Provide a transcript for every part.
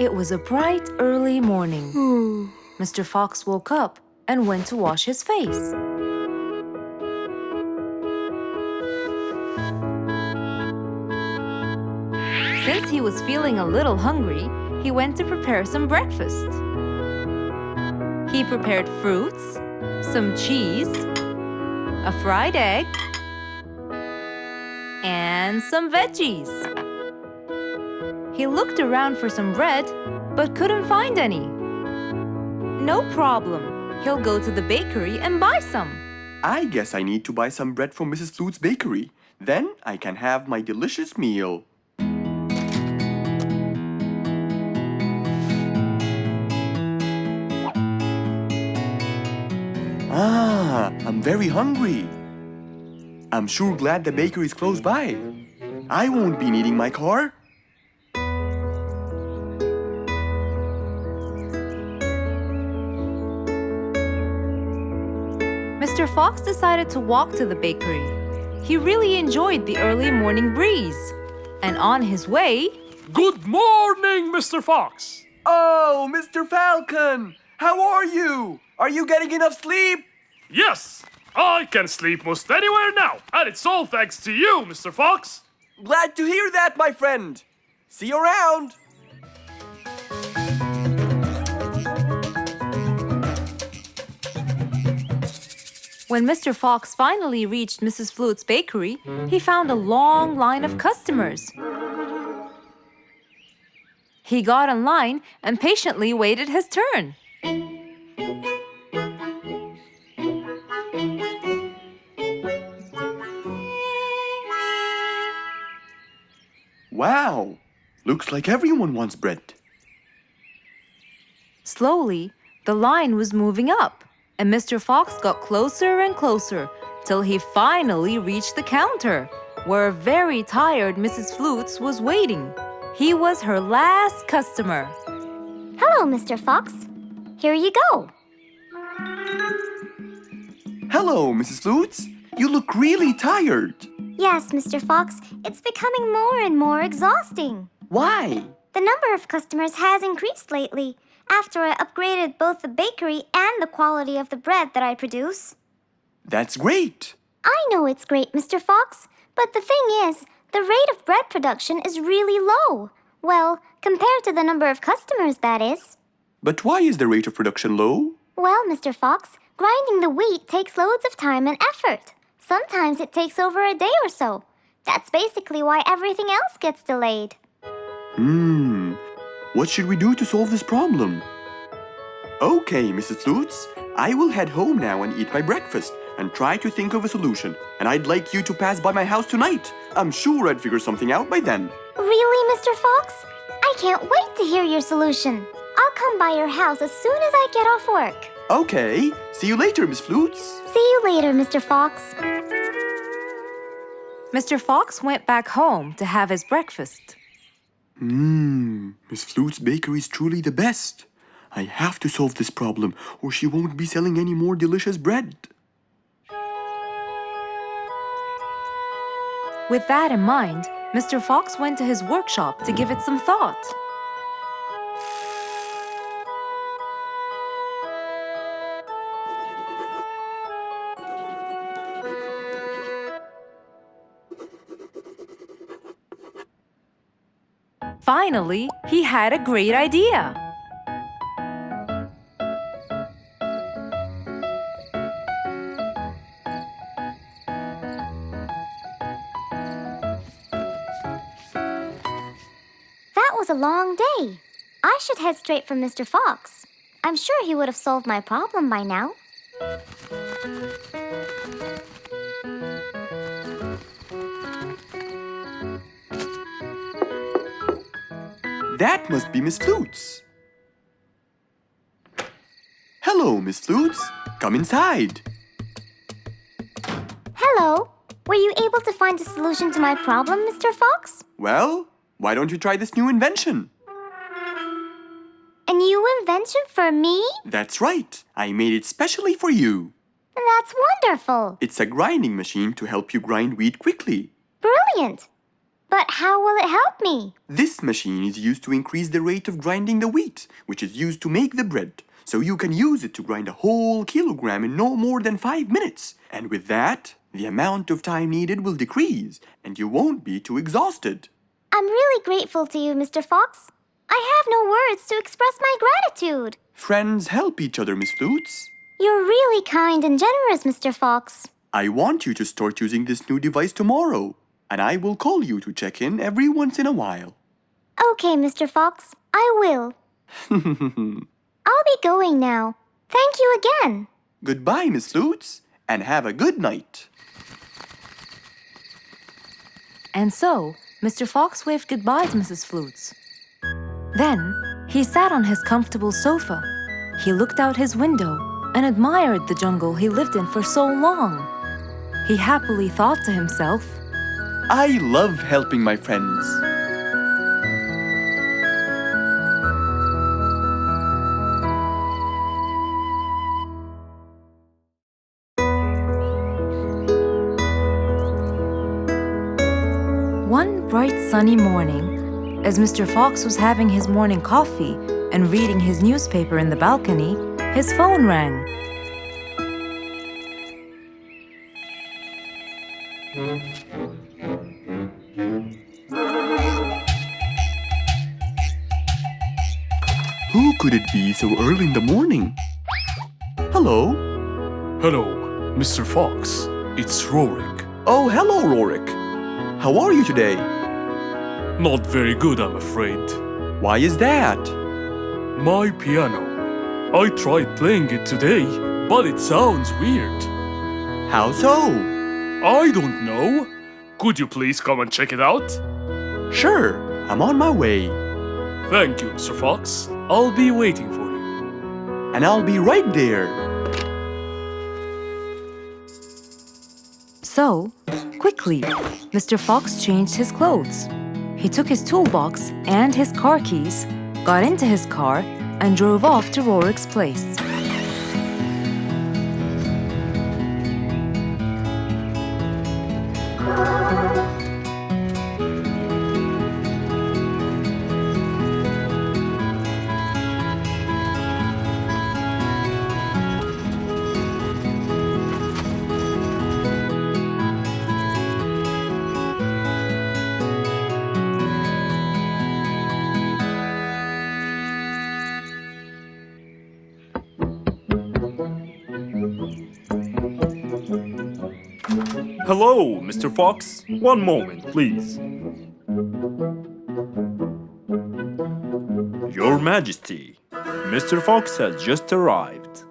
It was a bright, early morning. Mr. Fox woke up and went to wash his face. Since he was feeling a little hungry, he went to prepare some breakfast. He prepared fruits, some cheese, a fried egg, and some veggies. He looked around for some bread, but couldn't find any. No problem. He'll go to the bakery and buy some. I guess I need to buy some bread from Mrs. Flute's bakery. Then I can have my delicious meal. I'm very hungry. I'm sure glad the bakery is close by. I won't be needing my car. Mr. Fox decided to walk to the bakery. He really enjoyed the early morning breeze. And on his way... Good morning, Mr. Fox! Oh, Mr. Falcon! How are you? Are you getting enough sleep? Yes, I can sleep most anywhere now, and it's all thanks to you, Mr. Fox. Glad to hear that, my friend. See you around. When Mr. Fox finally reached Mrs. Flute's bakery, he found a long line of customers. He got in line and patiently waited his turn. Wow! Looks like everyone wants bread. Slowly, the line was moving up, and Mr. Fox got closer and closer till he finally reached the counter, where a very tired Mrs. Flutes was waiting. He was her last customer. Hello, Mr. Fox. Here you go. Hello, Mrs. Flutes. You look really tired. Yes, Mr. Fox, it's becoming more and more exhausting. Why? The number of customers has increased lately after I upgraded both the bakery and the quality of the bread that I produce. That's great. I know it's great, Mr. Fox, but the thing is, the rate of bread production is really low. Well, compared to the number of customers, that is. But why is the rate of production low? Well, Mr. Fox, grinding the wheat takes loads of time and effort. Sometimes it takes over a day or so. That's basically why everything else gets delayed. What should we do to solve this problem? Okay, Mrs. Flutes, I will head home now and eat my breakfast and try to think of a solution. And I'd like you to pass by my house tonight. I'm sure I'd figure something out by then. Really, Mr. Fox? I can't wait to hear your solution. I'll come by your house as soon as I get off work. Okay, see you later, Miss Flutes. See you later, Mr. Fox. Mr. Fox went back home to have his breakfast. Miss Flute's bakery is truly the best. I have to solve this problem, or she won't be selling any more delicious bread. With that in mind, Mr. Fox went to his workshop to give it some thought. Finally, he had a great idea. That was a long day. I should head straight for Mr. Fox. I'm sure he would have solved my problem by now. That must be Miss Flutes. Hello, Miss Flutes. Come inside. Hello. Were you able to find a solution to my problem, Mr. Fox? Well, why don't you try this new invention? A new invention for me? That's right. I made it specially for you. That's wonderful. It's a grinding machine to help you grind wheat quickly. Brilliant. But how will it help me? This machine is used to increase the rate of grinding the wheat, which is used to make the bread. So you can use it to grind a whole kilogram in no more than 5 minutes. And with that, the amount of time needed will decrease, and you won't be too exhausted. I'm really grateful to you, Mr. Fox. I have no words to express my gratitude. Friends help each other, Miss Flutes. You're really kind and generous, Mr. Fox. I want you to start using this new device tomorrow, and I will call you to check in every once in a while. Okay, Mr. Fox, I will. I'll be going now. Thank you again. Goodbye, Miss Flutes, and have a good night. And so, Mr. Fox waved goodbye to Mrs. Flutes. Then, he sat on his comfortable sofa. He looked out his window and admired the jungle he lived in for so long. He happily thought to himself, I love helping my friends. One bright sunny morning, as Mr. Fox was having his morning coffee and reading his newspaper in the balcony, his phone rang. Who could it be so early in the morning? Hello? Hello, Mr. Fox. It's Rorik. Oh, hello, Rorik. How are you today? Not very good, I'm afraid. Why is that? My piano. I tried playing it today, but it sounds weird. How so? I don't know. Could you please come and check it out? Sure, I'm on my way. Thank you, Mr. Fox. I'll be waiting for you. And I'll be right there. So, quickly, Mr. Fox changed his clothes. He took his toolbox and his car keys, got into his car, and drove off to Rorik's place. Hello, Mr. Fox. One moment, please. Your Majesty, Mr. Fox has just arrived.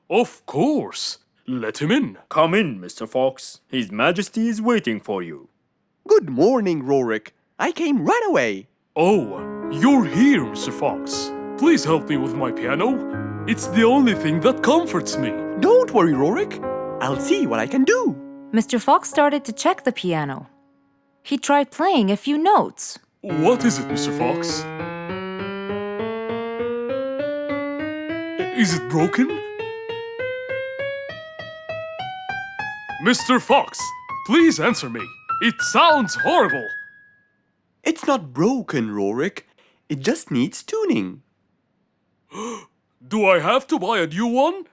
Of course. Let him in. Come in, Mr. Fox. His Majesty is waiting for you. Good morning, Rorik. I came right away. Oh, you're here, Mr. Fox. Please help me with my piano. It's the only thing that comforts me. Don't worry, Rorik. I'll see what I can do. Mr. Fox started to check the piano. He tried playing a few notes. What is it, Mr. Fox? Is it broken? Mr. Fox, please answer me. It sounds horrible. It's not broken, Rorik. It just needs tuning. Do I have to buy a new one?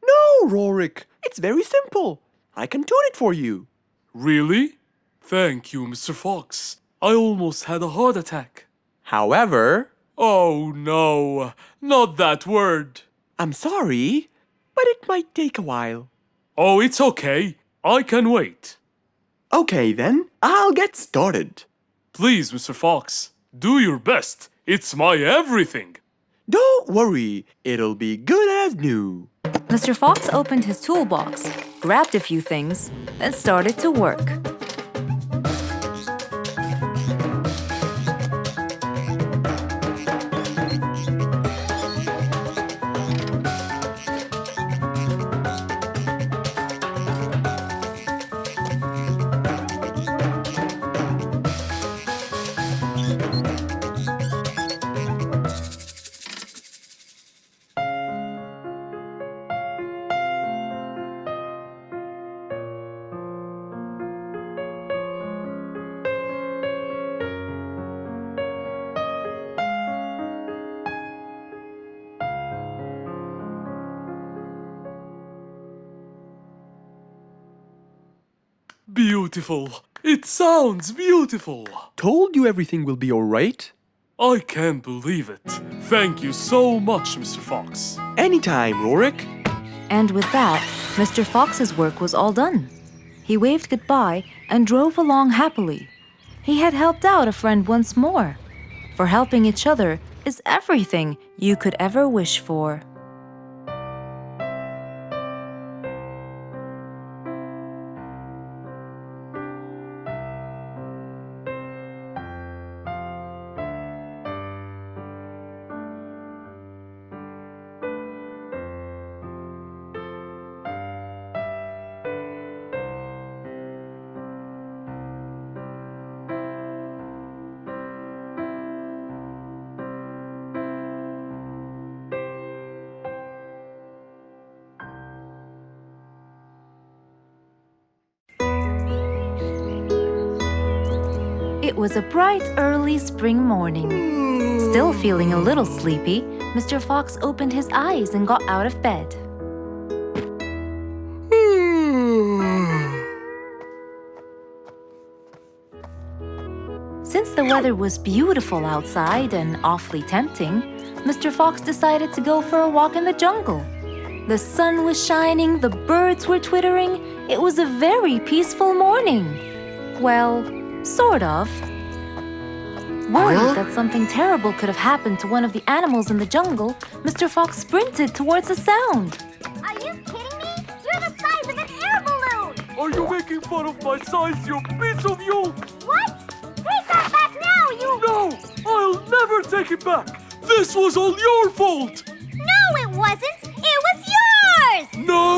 No, Rorik. It's very simple. I can tune it for you. Really? Thank you, Mr. Fox. I almost had a heart attack. However, Oh no, not that word. I'm sorry, but it might take a while. Oh, it's okay. I can wait. Okay then, I'll get started. Please, Mr. Fox, do your best. It's my everything. Don't worry, it'll be good as new. Mr. Fox opened his toolbox, grabbed a few things, and started to work. Beautiful. It sounds beautiful. Told you everything will be alright. I can't believe it. Thank you so much, Mr. Fox. Anytime, Rorik. And with that, Mr. Fox's work was all done. He waved goodbye and drove along happily. He had helped out a friend once more. For helping each other is everything you could ever wish for. It was a bright early spring morning. Still feeling a little sleepy, Mr. Fox opened his eyes and got out of bed. Since the weather was beautiful outside and awfully tempting, Mr. Fox decided to go for a walk in the jungle. The sun was shining, the birds were twittering. It was a very peaceful morning. Well, sort of. Worried that something terrible could have happened to one of the animals in the jungle, Mr. Fox sprinted towards the sound. Are you kidding me? You're the size of an air balloon! Are you making fun of my size, you piece of you? What? Take that back now, you... No! I'll never take it back! This was all your fault! No, it wasn't! It was yours! No!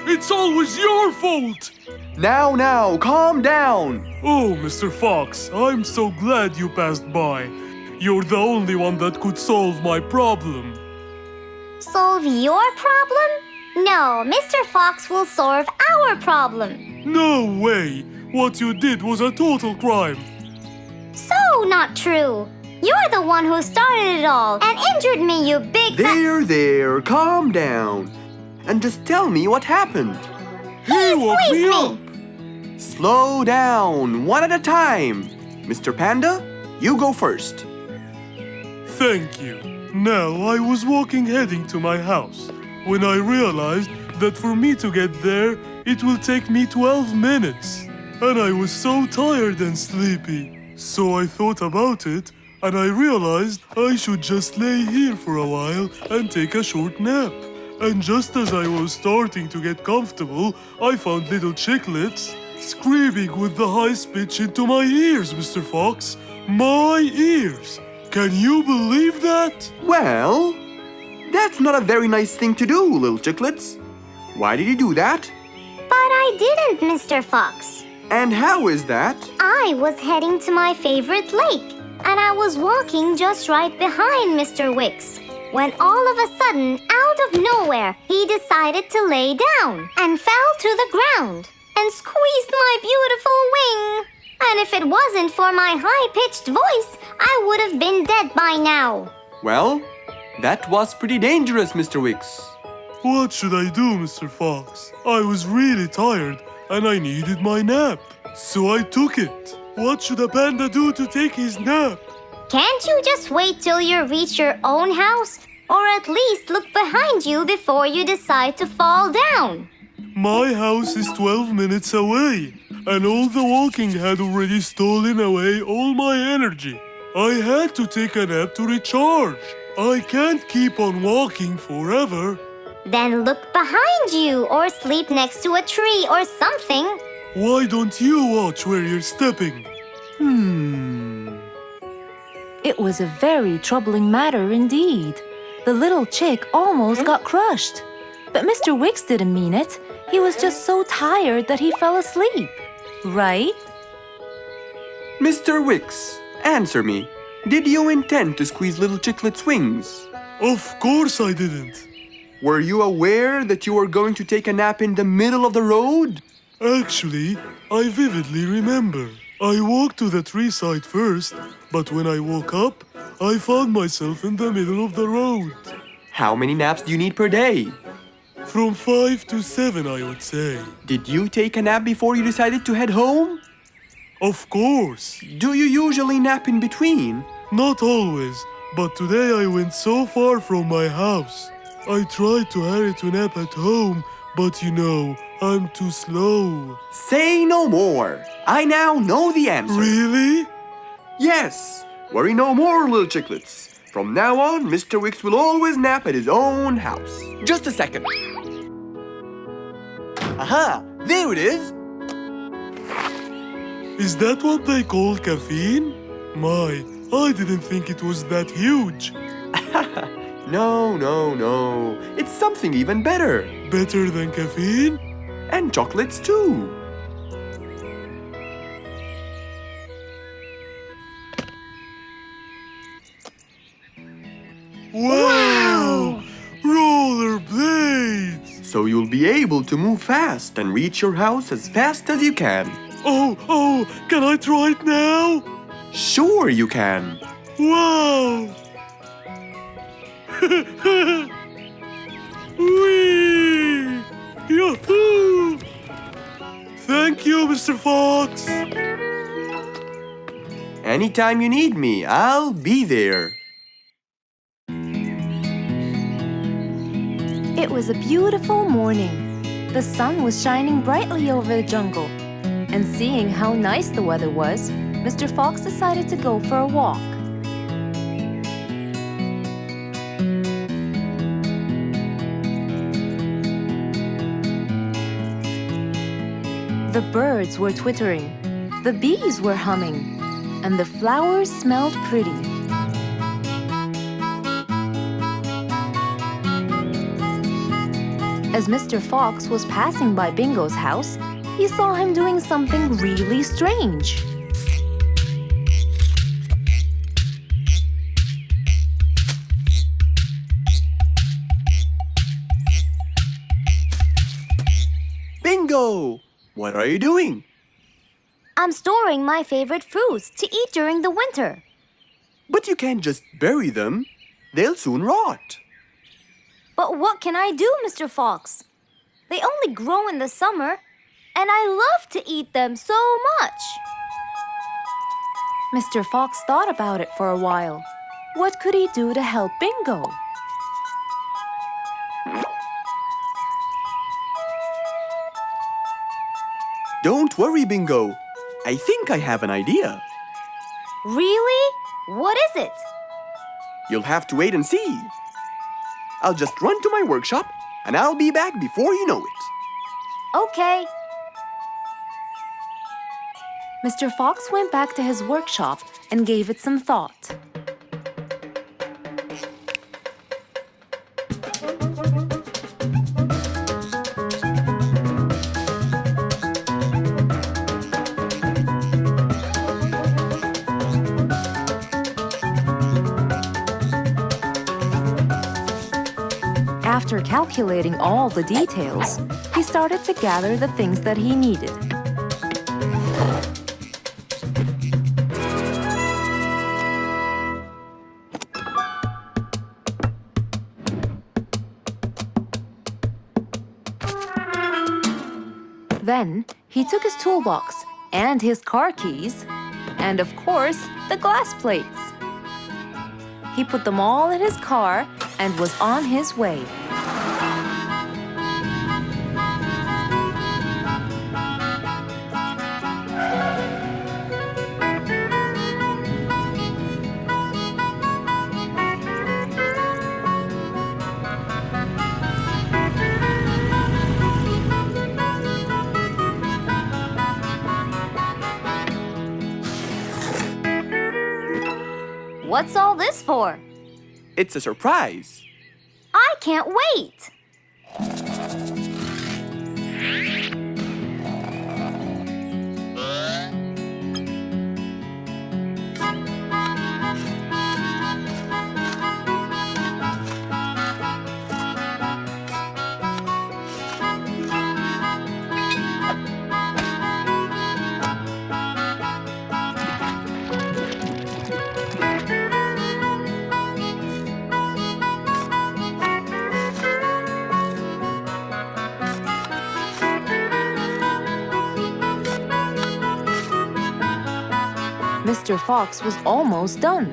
It's always your fault! Now, calm down. Oh, Mr. Fox, I'm so glad you passed by. You're the only one that could solve my problem. Solve your problem? No, Mr. Fox will solve our problem. No way! What you did was a total crime. So not true. You're the one who started it all and injured me, you big There, calm down. And just tell me what happened. He woke squeezed me me. up. Slow down, one at a time. Mr. Panda, you go first. Thank you. Now, I was walking heading to my house when I realized that for me to get there, it will take me 12 minutes. And I was so tired and sleepy. So I thought about it, and I realized I should just lay here for a while and take a short nap. And just as I was starting to get comfortable, I found little chicklets screaming with the highest pitch into my ears, Mr. Fox. My ears! Can you believe that? Well, that's not a very nice thing to do, little chicklets. Why did you do that? But I didn't, Mr. Fox. And how is that? I was heading to my favorite lake, and I was walking just right behind Mr. Wicks, when all of a sudden, out of nowhere, he decided to lay down and fell to the ground and squeezed my beautiful wing. And if it wasn't for my high-pitched voice, I would have been dead by now. Well, that was pretty dangerous, Mr. Wicks. What should I do, Mr. Fox? I was really tired and I needed my nap. So I took it. What should a panda do to take his nap? Can't you just wait till you reach your own house? Or at least look behind you before you decide to fall down? My house is 12 minutes away, and all the walking had already stolen away all my energy. I had to take a nap to recharge. I can't keep on walking forever. Then look behind you or sleep next to a tree or something. Why don't you watch where you're stepping? It was a very troubling matter indeed. The little chick almost got crushed. But Mr. Wicks didn't mean it. He was just so tired that he fell asleep. Right? Mr. Wicks, answer me. Did you intend to squeeze little Chicklet's wings? Of course I didn't. Were you aware that you were going to take a nap in the middle of the road? Actually, I vividly remember. I walked to the tree side first, but when I woke up, I found myself in the middle of the road. How many naps do you need per day? From 5 to 7, I would say. Did you take a nap before you decided to head home? Of course. Do you usually nap in between? Not always, but today I went so far from my house. I tried to hurry to nap at home, but you know, I'm too slow. Say no more. I now know the answer. Really? Yes. Worry no more, little chicklets. From now on, Mr. Wicks will always nap at his own house. Just a second. Aha! There it is! Is that what they call caffeine? My, I didn't think it was that huge. No. It's something even better. Better than caffeine? And chocolates too. Wow! Rollerblades! So you'll be able to move fast and reach your house as fast as you can. Oh, can I try it now? Sure you can. Wow! Whee! Yahoo! Thank you, Mr. Fox. Anytime you need me, I'll be there. It was a beautiful morning. The sun was shining brightly over the jungle. And seeing how nice the weather was, Mr. Fox decided to go for a walk. The birds were twittering, the bees were humming, and the flowers smelled pretty. As Mr. Fox was passing by Bingo's house, he saw him doing something really strange. Bingo! What are you doing? I'm storing my favorite fruits to eat during the winter. But you can't just bury them. They'll soon rot. But what can I do, Mr. Fox? They only grow in the summer, and I love to eat them so much. Mr. Fox thought about it for a while. What could he do to help Bingo? Don't worry, Bingo. I think I have an idea. Really? What is it? You'll have to wait and see. I'll just run to my workshop, and I'll be back before you know it. Okay. Mr. Fox went back to his workshop and gave it some thought. After calculating all the details, he started to gather the things that he needed. Then he took his toolbox and his car keys, and of course, the glass plates. He put them all in his car and was on his way. What's all this for? It's a surprise. I can't wait. Mr. Fox was almost done,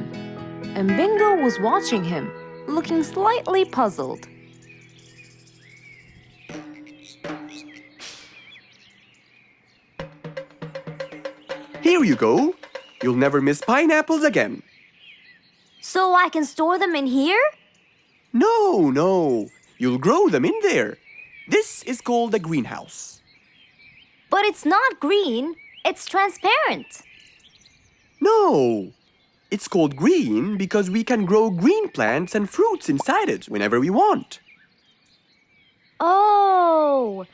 and Bingo was watching him, looking slightly puzzled. Here you go. You'll never miss pineapples again. So I can store them in here? No. You'll grow them in there. This is called a greenhouse. But it's not green, it's transparent. No. It's called green because we can grow green plants and fruits inside it whenever we want. Oh,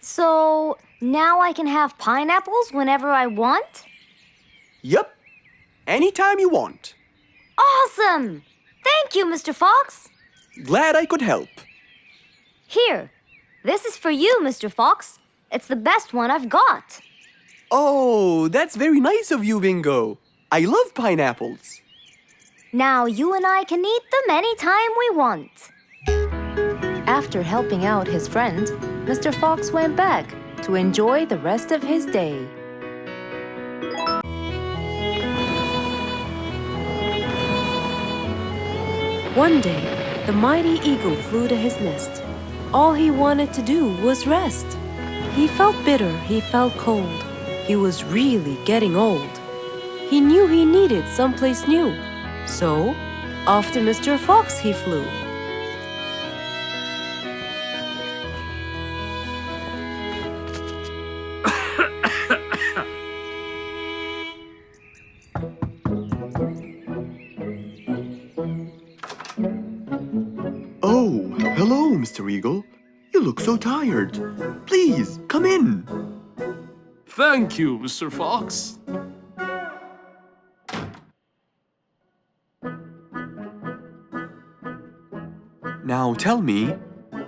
so now I can have pineapples whenever I want? Yup. Anytime you want. Awesome! Thank you, Mr. Fox. Glad I could help. Here, this is for you, Mr. Fox. It's the best one I've got. Oh, that's very nice of you, Bingo. I love pineapples. Now you and I can eat them anytime we want. After helping out his friend, Mr. Fox went back to enjoy the rest of his day. One day, the mighty eagle flew to his nest. All he wanted to do was rest. He felt bitter, he felt cold. He was really getting old. He knew he needed someplace new. So, off to Mr. Fox he flew. Oh, hello, Mr. Eagle. You look so tired. Please, come in. Thank you, Mr. Fox. Now tell me,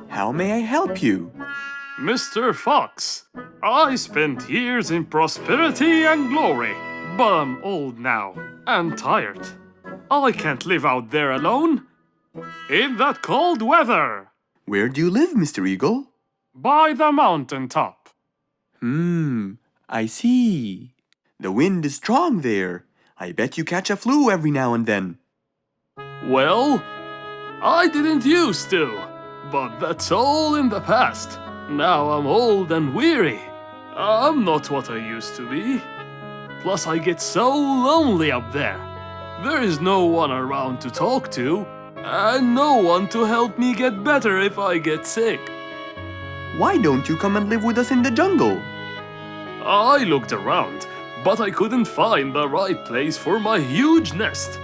how may I help you? Mr. Fox, I spent years in prosperity and glory, but I'm old now and tired. I can't live out there alone in that cold weather. Where do you live, Mr. Eagle? By the mountain top. I see. The wind is strong there. I bet you catch a flu every now and then. Well, I didn't used to, but that's all in the past. Now I'm old and weary. I'm not what I used to be. Plus I get so lonely up there. There is no one around to talk to, and no one to help me get better if I get sick. Why don't you come and live with us in the jungle? I looked around, but I couldn't find the right place for my huge nest.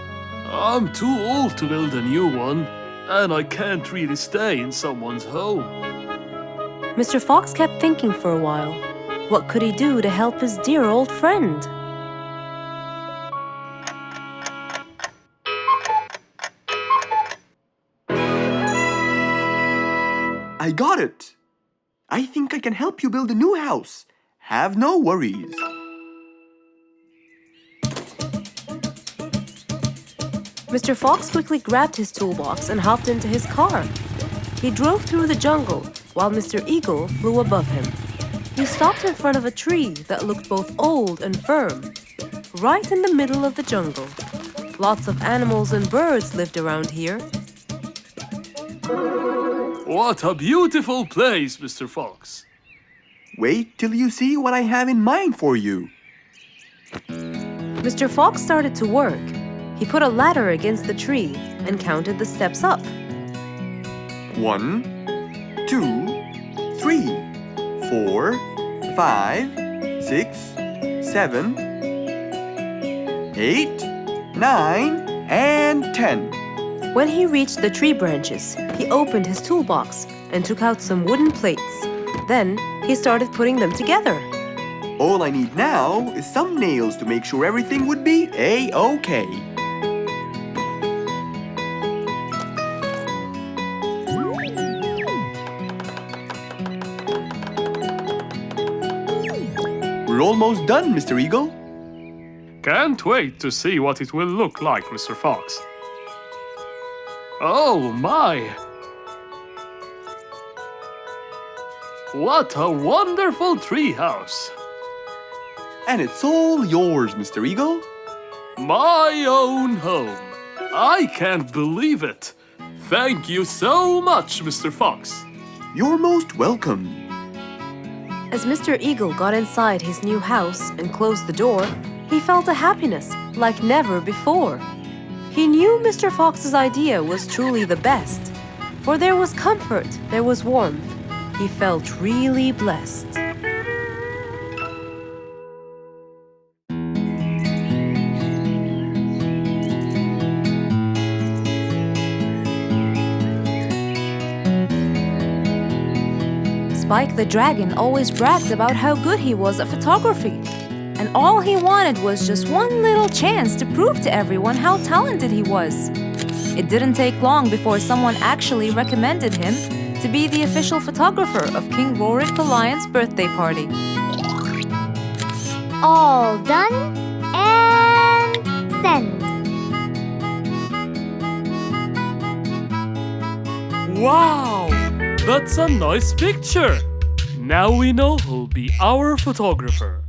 I'm too old to build a new one, and I can't really stay in someone's home. Mr. Fox kept thinking for a while. What could he do to help his dear old friend? I got it. I think I can help you build a new house. Have no worries. Mr. Fox quickly grabbed his toolbox and hopped into his car. He drove through the jungle while Mr. Eagle flew above him. He stopped in front of a tree that looked both old and firm, right in the middle of the jungle. Lots of animals and birds lived around here. What a beautiful place, Mr. Fox. Wait till you see what I have in mind for you. Mr. Fox started to work. He put a ladder against the tree and counted the steps up. 1, 2, 3, 4, 5, 6, 7, 8, 9, and 10. When he reached the tree branches, he opened his toolbox and took out some wooden plates. Then he started putting them together. All I need now is some nails to make sure everything would be A-OK. We're almost done, Mr. Eagle. Can't wait to see what it will look like, Mr. Fox. Oh my! What a wonderful treehouse! And it's all yours, Mr. Eagle. My own home. I can't believe it. Thank you so much, Mr. Fox. You're most welcome. As Mr. Eagle got inside his new house and closed the door, he felt a happiness like never before. He knew Mr. Fox's idea was truly the best, for there was comfort, there was warmth. He felt really blessed. Spike the Dragon always bragged about how good he was at photography. And all he wanted was just one little chance to prove to everyone how talented he was. It didn't take long before someone actually recommended him to be the official photographer of King Rorik the Lion's birthday party. All done and send. Wow! That's a nice picture. Now we know who'll be our photographer.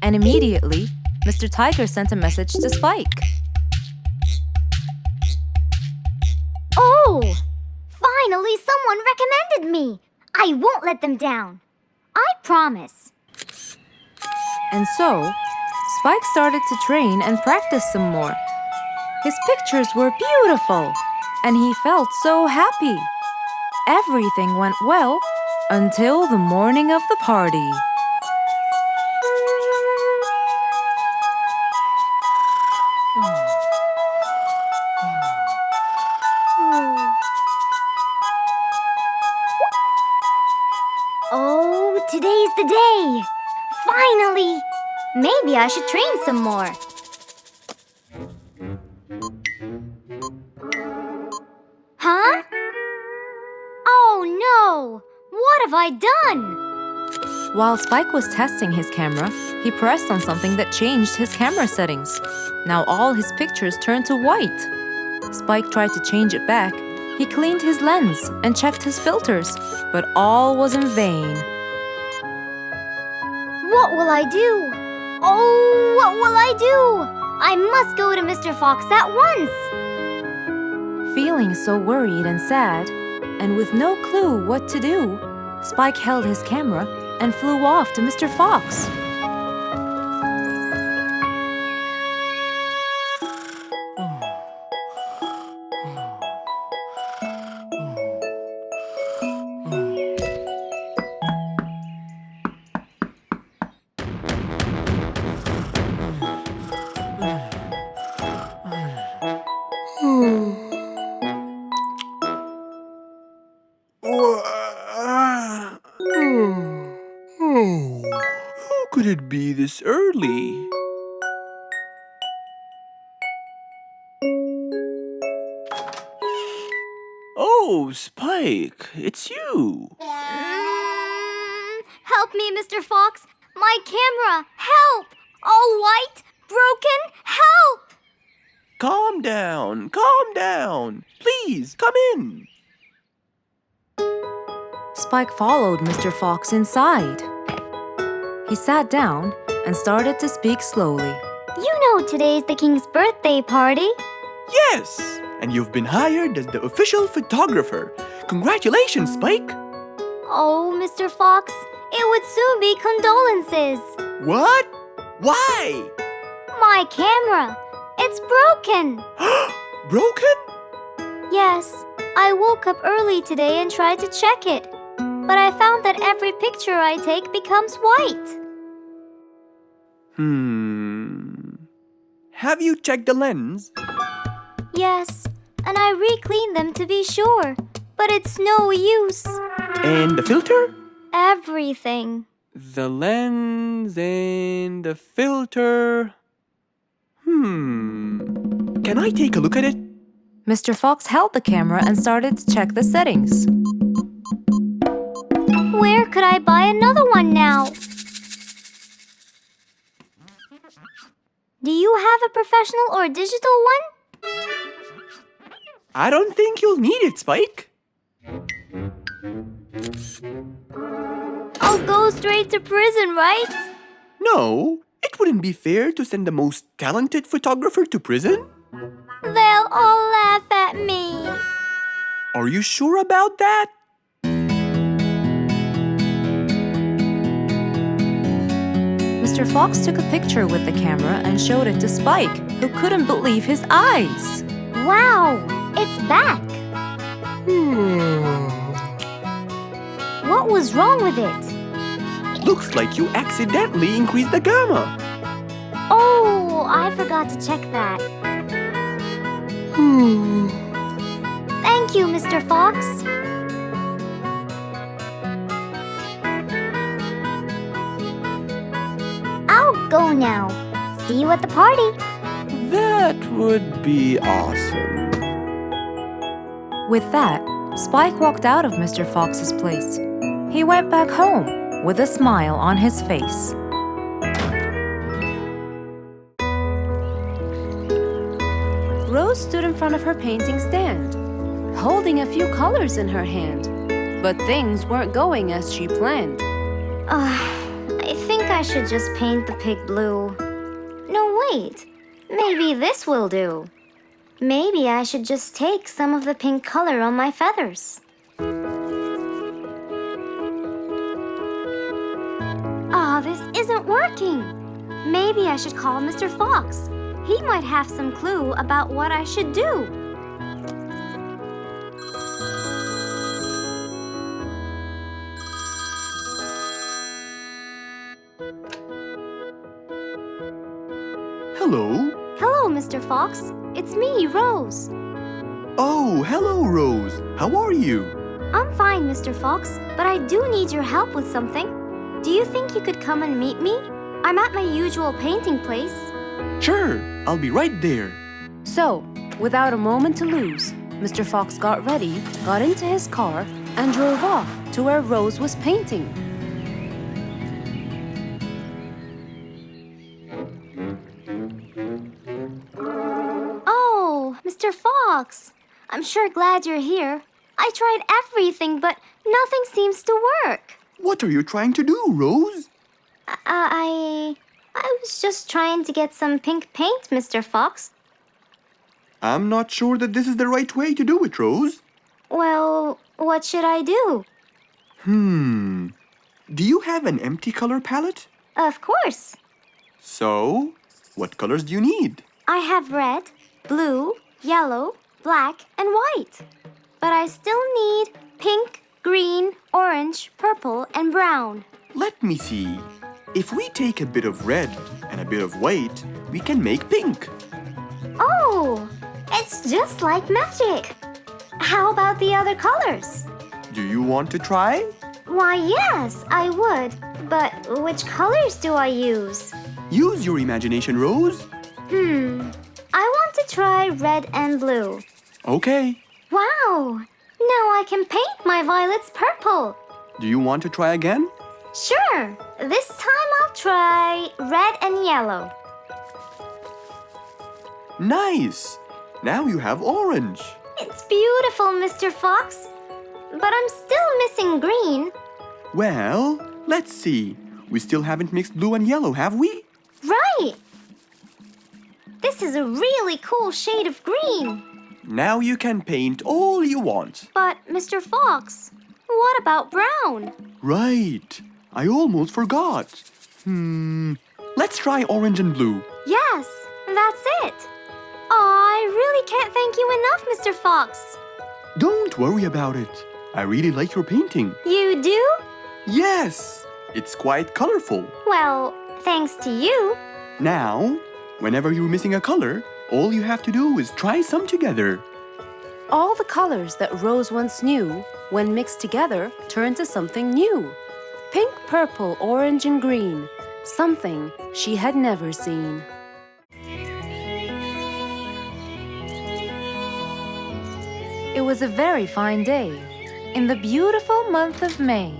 And immediately, Mr. Tiger sent a message to Spike. Oh! Finally, someone recommended me. I won't let them down. I promise. And so, Spike started to train and practice some more. His pictures were beautiful, and he felt so happy. Everything went well until the morning of the party. Oh, today's the day. Finally! Maybe I should train some more. Huh? Oh no! What have I done? While Spike was testing his camera, he pressed on something that changed his camera settings. Now all his pictures turned to white. Spike tried to change it back. He cleaned his lens and checked his filters, but all was in vain. What will I do? Oh, what will I do? I must go to Mr. Fox at once. Feeling so worried and sad, and with no clue what to do, Spike held his camera and flew off to Mr. Fox. Who could it be this early? Oh, Spike, it's you. Help me, Mr. Fox. My camera. Help! All white, broken. Help! Calm down. Please, come in. Spike followed Mr. Fox inside. He sat down and started to speak slowly. You know today's the king's birthday party. Yes, and you've been hired as the official photographer. Congratulations, Spike. Oh, Mr. Fox, it would soon be condolences. What? Why? My camera. It's broken. Broken? Yes, I woke up early today and tried to check it. But I found that every picture I take becomes white. Have you checked the lens? Yes, and I re-cleaned them to be sure. But it's no use. And the filter? Everything. The lens and the filter. Can I take a look at it? Mr. Fox held the camera and started to check the settings. Where could I buy another one now? Do you have a professional or digital one? I don't think you'll need it, Spike. I'll go straight to prison, right? No, it wouldn't be fair to send the most talented photographer to prison. They'll all laugh at me. Are you sure about that? Mr. Fox took a picture with the camera and showed it to Spike, who couldn't believe his eyes. Wow, it's back. What was wrong with it? Looks like you accidentally increased the gamma. Oh, I forgot to check that. Thank you, Mr. Fox. I'll go now. See you at the party. That would be awesome. With that, Spike walked out of Mr. Fox's place. He went back home with a smile on his face. Rose stood in front of her painting stand, holding a few colors in her hand. But things weren't going as she planned. I think I should just paint the pig blue. No, wait. Maybe this will do. Maybe I should just take some of the pink color on my feathers. This isn't working. Maybe I should call Mr. Fox. He might have some clue about what I should do. Hello? Hello, Mr. Fox. It's me, Rose. Oh, hello, Rose. How are you? I'm fine, Mr. Fox, but I do need your help with something. Do you think you could come and meet me? I'm at my usual painting place. Sure, I'll be right there. So, without a moment to lose, Mr. Fox got ready, got into his car, and drove off to where Rose was painting. Oh, Mr. Fox. I'm sure glad you're here. I tried everything, but nothing seems to work. What are you trying to do, Rose? I was just trying to get some pink paint, Mr. Fox. I'm not sure that this is the right way to do it, Rose. Well, what should I do? Do you have an empty color palette? Of course. So, what colors do you need? I have red, blue, yellow, black, and white. But I still need pink, green, orange, purple, and brown. Let me see. If we take a bit of red and a bit of white, we can make pink. Oh, it's just like magic. How about the other colors? Do you want to try? Why, yes, I would. But which colors do I use? Use your imagination, Rose. I want to try red and blue. Okay. Wow! Now I can paint my violets purple. Do you want to try again? Sure. This time I'll try red and yellow. Nice. Now you have orange. It's beautiful, Mr. Fox. But I'm still missing green. Well, let's see. We still haven't mixed blue and yellow, have we? Right! This is a really cool shade of green. Now you can paint all you want. But, Mr. Fox, what about brown? Right. I almost forgot. Let's try orange and blue. Yes, that's it. I really can't thank you enough, Mr. Fox. Don't worry about it. I really like your painting. You do? Yes, it's quite colorful. Well, thanks to you. Now, whenever you're missing a color, all you have to do is try some together. All the colors that Rose once knew, when mixed together, turned to something new. Pink, purple, orange, and green. Something she had never seen. It was a very fine day, in the beautiful month of May.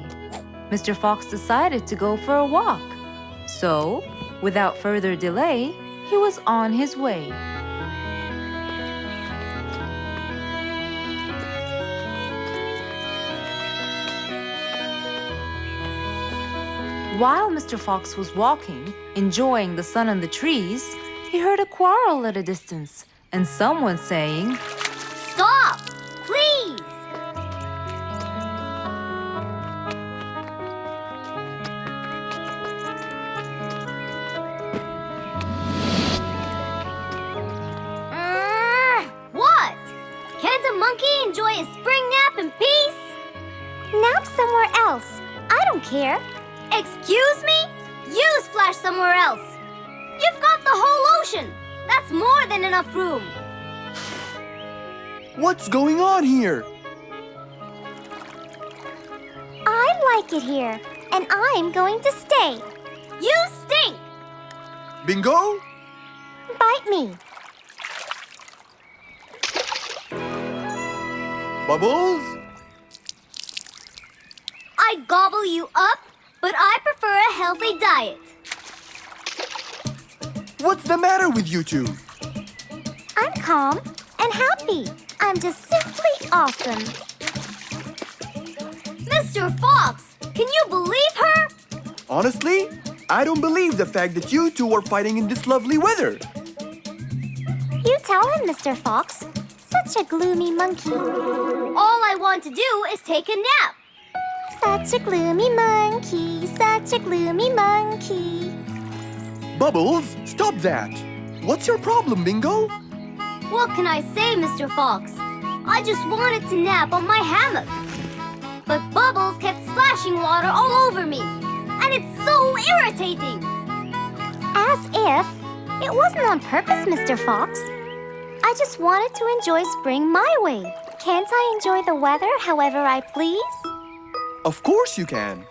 Mr. Fox decided to go for a walk. So, without further delay, he was on his way. while Mr. Fox was walking, enjoying the sun and the trees, he heard a quarrel at a distance and someone saying, Stop! Please! What? Can't a monkey enjoy a spring nap in peace? Nap somewhere else. I don't care. Excuse me? You splash somewhere else. You've got the whole ocean. That's more than enough room. What's going on here? I like it here, and I'm going to stay. You stink! Bingo? Bite me. Bubbles? I gobble you up, but I prefer a healthy diet. What's the matter with you two? I'm calm and happy. I'm just simply awesome. Mr. Fox, can you believe her? Honestly, I don't believe the fact that you two are fighting in this lovely weather. You tell him, Mr. Fox. Such a gloomy monkey. All I want to do is take a nap. Such a gloomy monkey, such a gloomy monkey. Bubbles, stop that! What's your problem, Bingo? What can I say, Mr. Fox? I just wanted to nap on my hammock. But Bubbles kept splashing water all over me. And it's so irritating. As if it wasn't on purpose, Mr. Fox. I just wanted to enjoy spring my way. Can't I enjoy the weather however I please? Of course you can.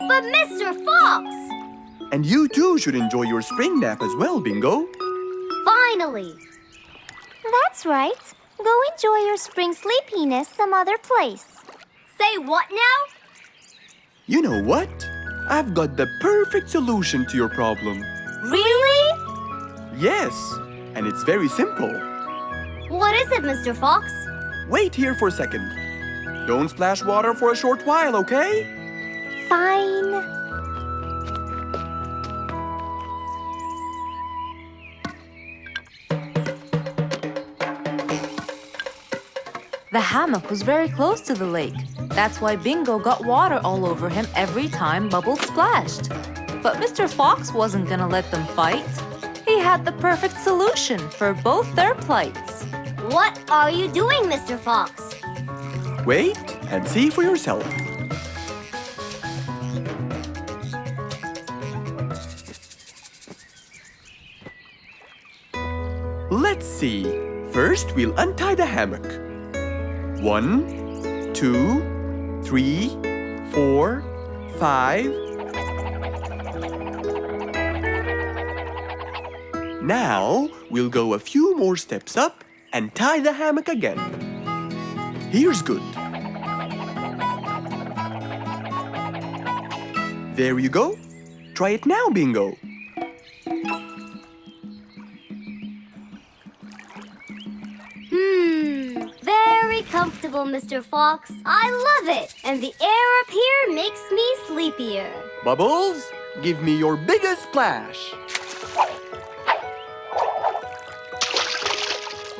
But Mr. Fox! And you too should enjoy your spring nap as well, Bingo. Finally! That's right. Go enjoy your spring sleepiness some other place. Say what now? You know what? I've got the perfect solution to your problem. Really? Yes, and it's very simple. What is it, Mr. Fox? Wait here for a second. Don't splash water for a short while, okay? Fine. The hammock was very close to the lake. That's why Bingo got water all over him every time Bubbles splashed. But Mr. Fox wasn't gonna let them fight. He had the perfect solution for both their plights. What are you doing, Mr. Fox? Wait and see for yourself. Let's see. First, we'll untie the hammock. 1, 2, 3, 4, 5. Now, we'll go a few more steps up and tie the hammock again. Here's good. There you go. Try it now, Bingo. Very comfortable, Mr. Fox. I love it. And the air up here makes me sleepier. Bubbles, give me your biggest splash.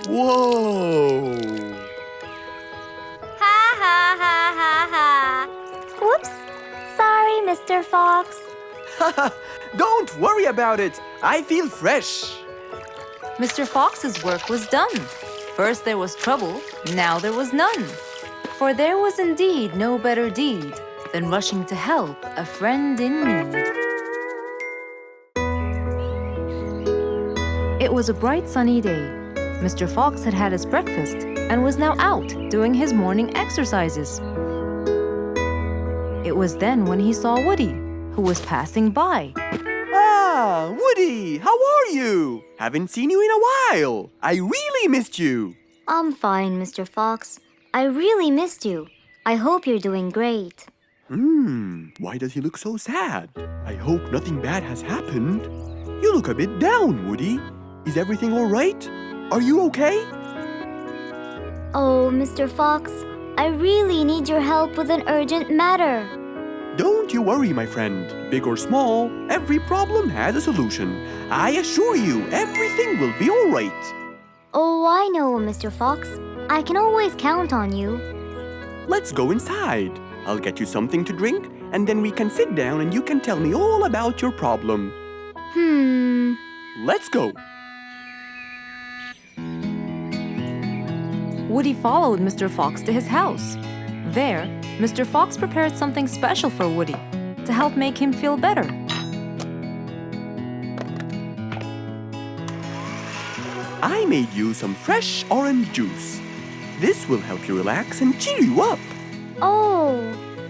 Whoa! Ha ha ha ha ha. Whoops. Sorry, Mr. Fox. Don't worry about it. I feel fresh. Mr. Fox's work was done. First there was trouble, now there was none. For there was indeed no better deed than rushing to help a friend in need. It was a bright sunny day. Mr. Fox had had his breakfast and was now out doing his morning exercises. It was then when he saw Woody, who was passing by. Ah, Woody, how are you? Haven't seen you in a while. I really missed you. I'm fine, Mr. Fox. I really missed you. I hope you're doing great. Why does he look so sad? I hope nothing bad has happened. You look a bit down, Woody. Is everything all right? Are you okay? Oh, Mr. Fox, I really need your help with an urgent matter. Don't you worry, my friend. Big or small, every problem has a solution. I assure you, everything will be all right. Oh, I know, Mr. Fox. I can always count on you. Let's go inside. I'll get you something to drink, and then we can sit down and you can tell me all about your problem. Let's go. Woody followed Mr. Fox to his house. There, Mr. Fox prepared something special for Woody to help make him feel better. I made you some fresh orange juice. This will help you relax and cheer you up. Oh,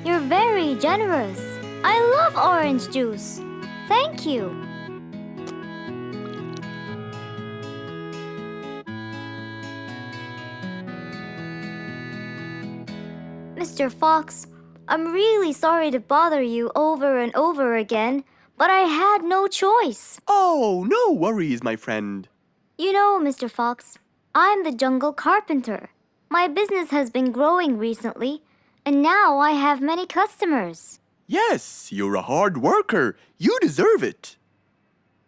you're very generous. I love orange juice. Thank you. Mr. Fox, I'm really sorry to bother you over and over again, but I had no choice. Oh, no worries, my friend. You know, Mr. Fox, I'm the jungle carpenter. My business has been growing recently, and now I have many customers. Yes, you're a hard worker. You deserve it.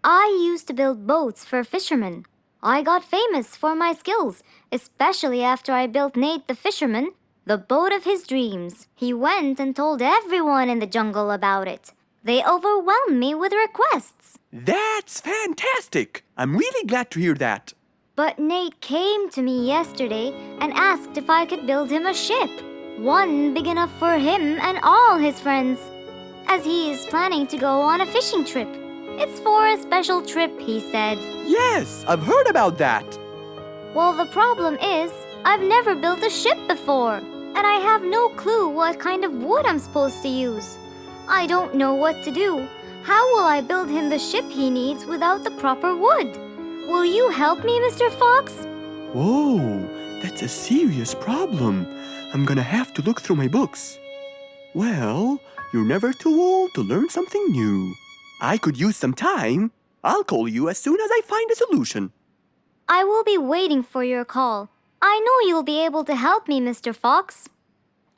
I used to build boats for fishermen. I got famous for my skills, especially after I built Nate the fisherman the boat of his dreams. He went and told everyone in the jungle about it. They overwhelmed me with requests. That's fantastic. I'm really glad to hear that. But Nate came to me yesterday and asked if I could build him a ship. One big enough for him and all his friends, as he is planning to go on a fishing trip. It's for a special trip, he said. Yes, I've heard about that. Well, the problem is, I've never built a ship before, and I have no clue what kind of wood I'm supposed to use. I don't know what to do. How will I build him the ship he needs without the proper wood? Will you help me, Mr. Fox? Whoa, that's a serious problem. I'm gonna have to look through my books. Well, you're never too old to learn something new. I could use some time. I'll call you as soon as I find a solution. I will be waiting for your call. I know you'll be able to help me, Mr. Fox.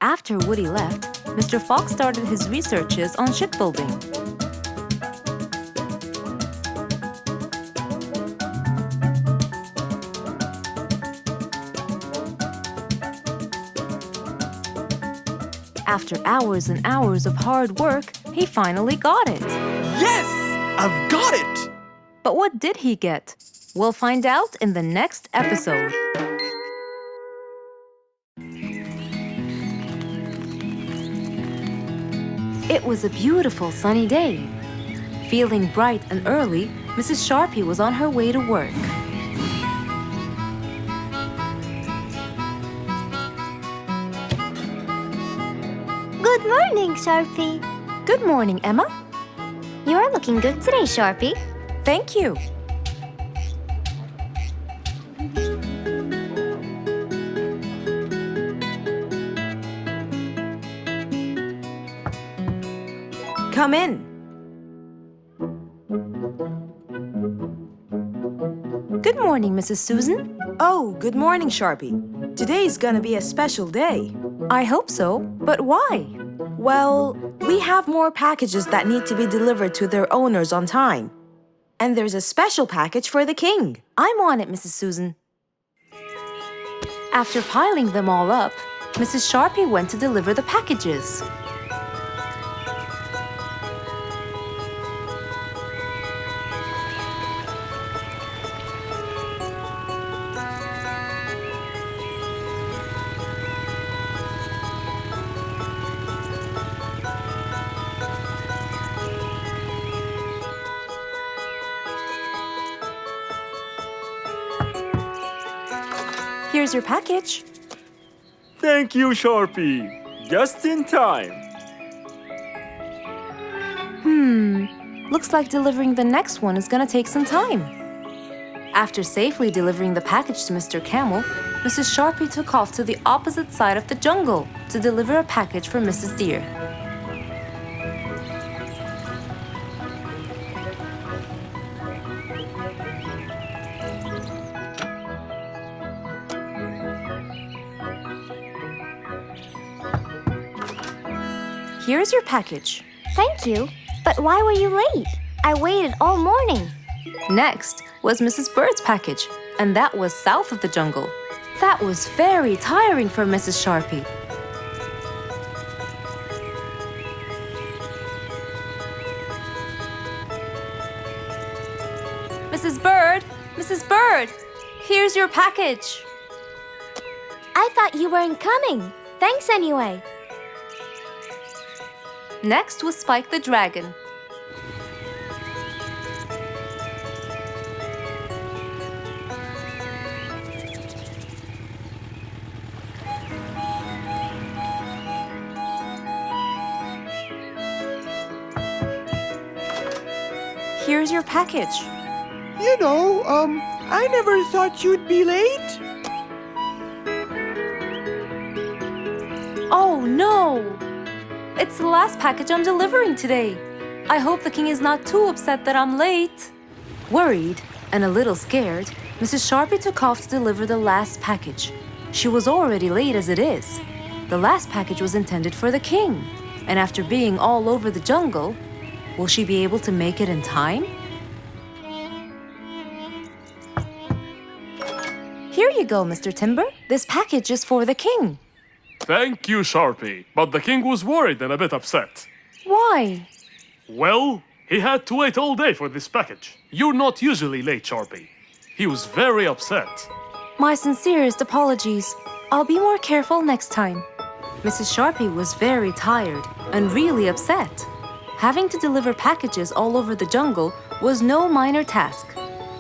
After Woody left, Mr. Fox started his researches on shipbuilding. After hours and hours of hard work, he finally got it. Yes, I've got it! But what did he get? We'll find out in the next episode. It was a beautiful sunny day. Feeling bright and early, Mrs. Sharpie was on her way to work. Good morning, Sharpie. Good morning, Emma. You're looking good today, Sharpie. Thank you. Come in. Good morning, Mrs. Susan. Oh, good morning, Sharpie. Today's gonna be a special day. I hope so, but why? Well, we have more packages that need to be delivered to their owners on time. And there's a special package for the king. I'm on it, Mrs. Susan. After piling them all up, Mrs. Sharpie went to deliver the packages. Here's your package. Thank you, Sharpie. Just in time. Looks like delivering the next one is gonna take some time. After safely delivering the package to Mr. Camel, Mrs. Sharpie took off to the opposite side of the jungle to deliver a package for Mrs. Deer. Here's your package. Thank you. But why were you late? I waited all morning. Next was Mrs. Bird's package, and that was south of the jungle. That was very tiring for Mrs. Sharpie. Mrs. Bird! Mrs. Bird! Here's your package. I thought you weren't coming. Thanks anyway. Next was Spike the Dragon. Here's your package. I never thought you'd be late. Oh no! It's the last package I'm delivering today. I hope the king is not too upset that I'm late. Worried and a little scared, Mrs. Sharpie took off to deliver the last package. She was already late as it is. The last package was intended for the king, and after being all over the jungle, will she be able to make it in time? Here you go, Mr. Timber. This package is for the king. Thank you, Sharpie. But the king was worried and a bit upset. Why? Well, he had to wait all day for this package. You're not usually late, Sharpie. He was very upset. My sincerest apologies. I'll be more careful next time. Mrs. Sharpie was very tired and really upset. Having to deliver packages all over the jungle was no minor task.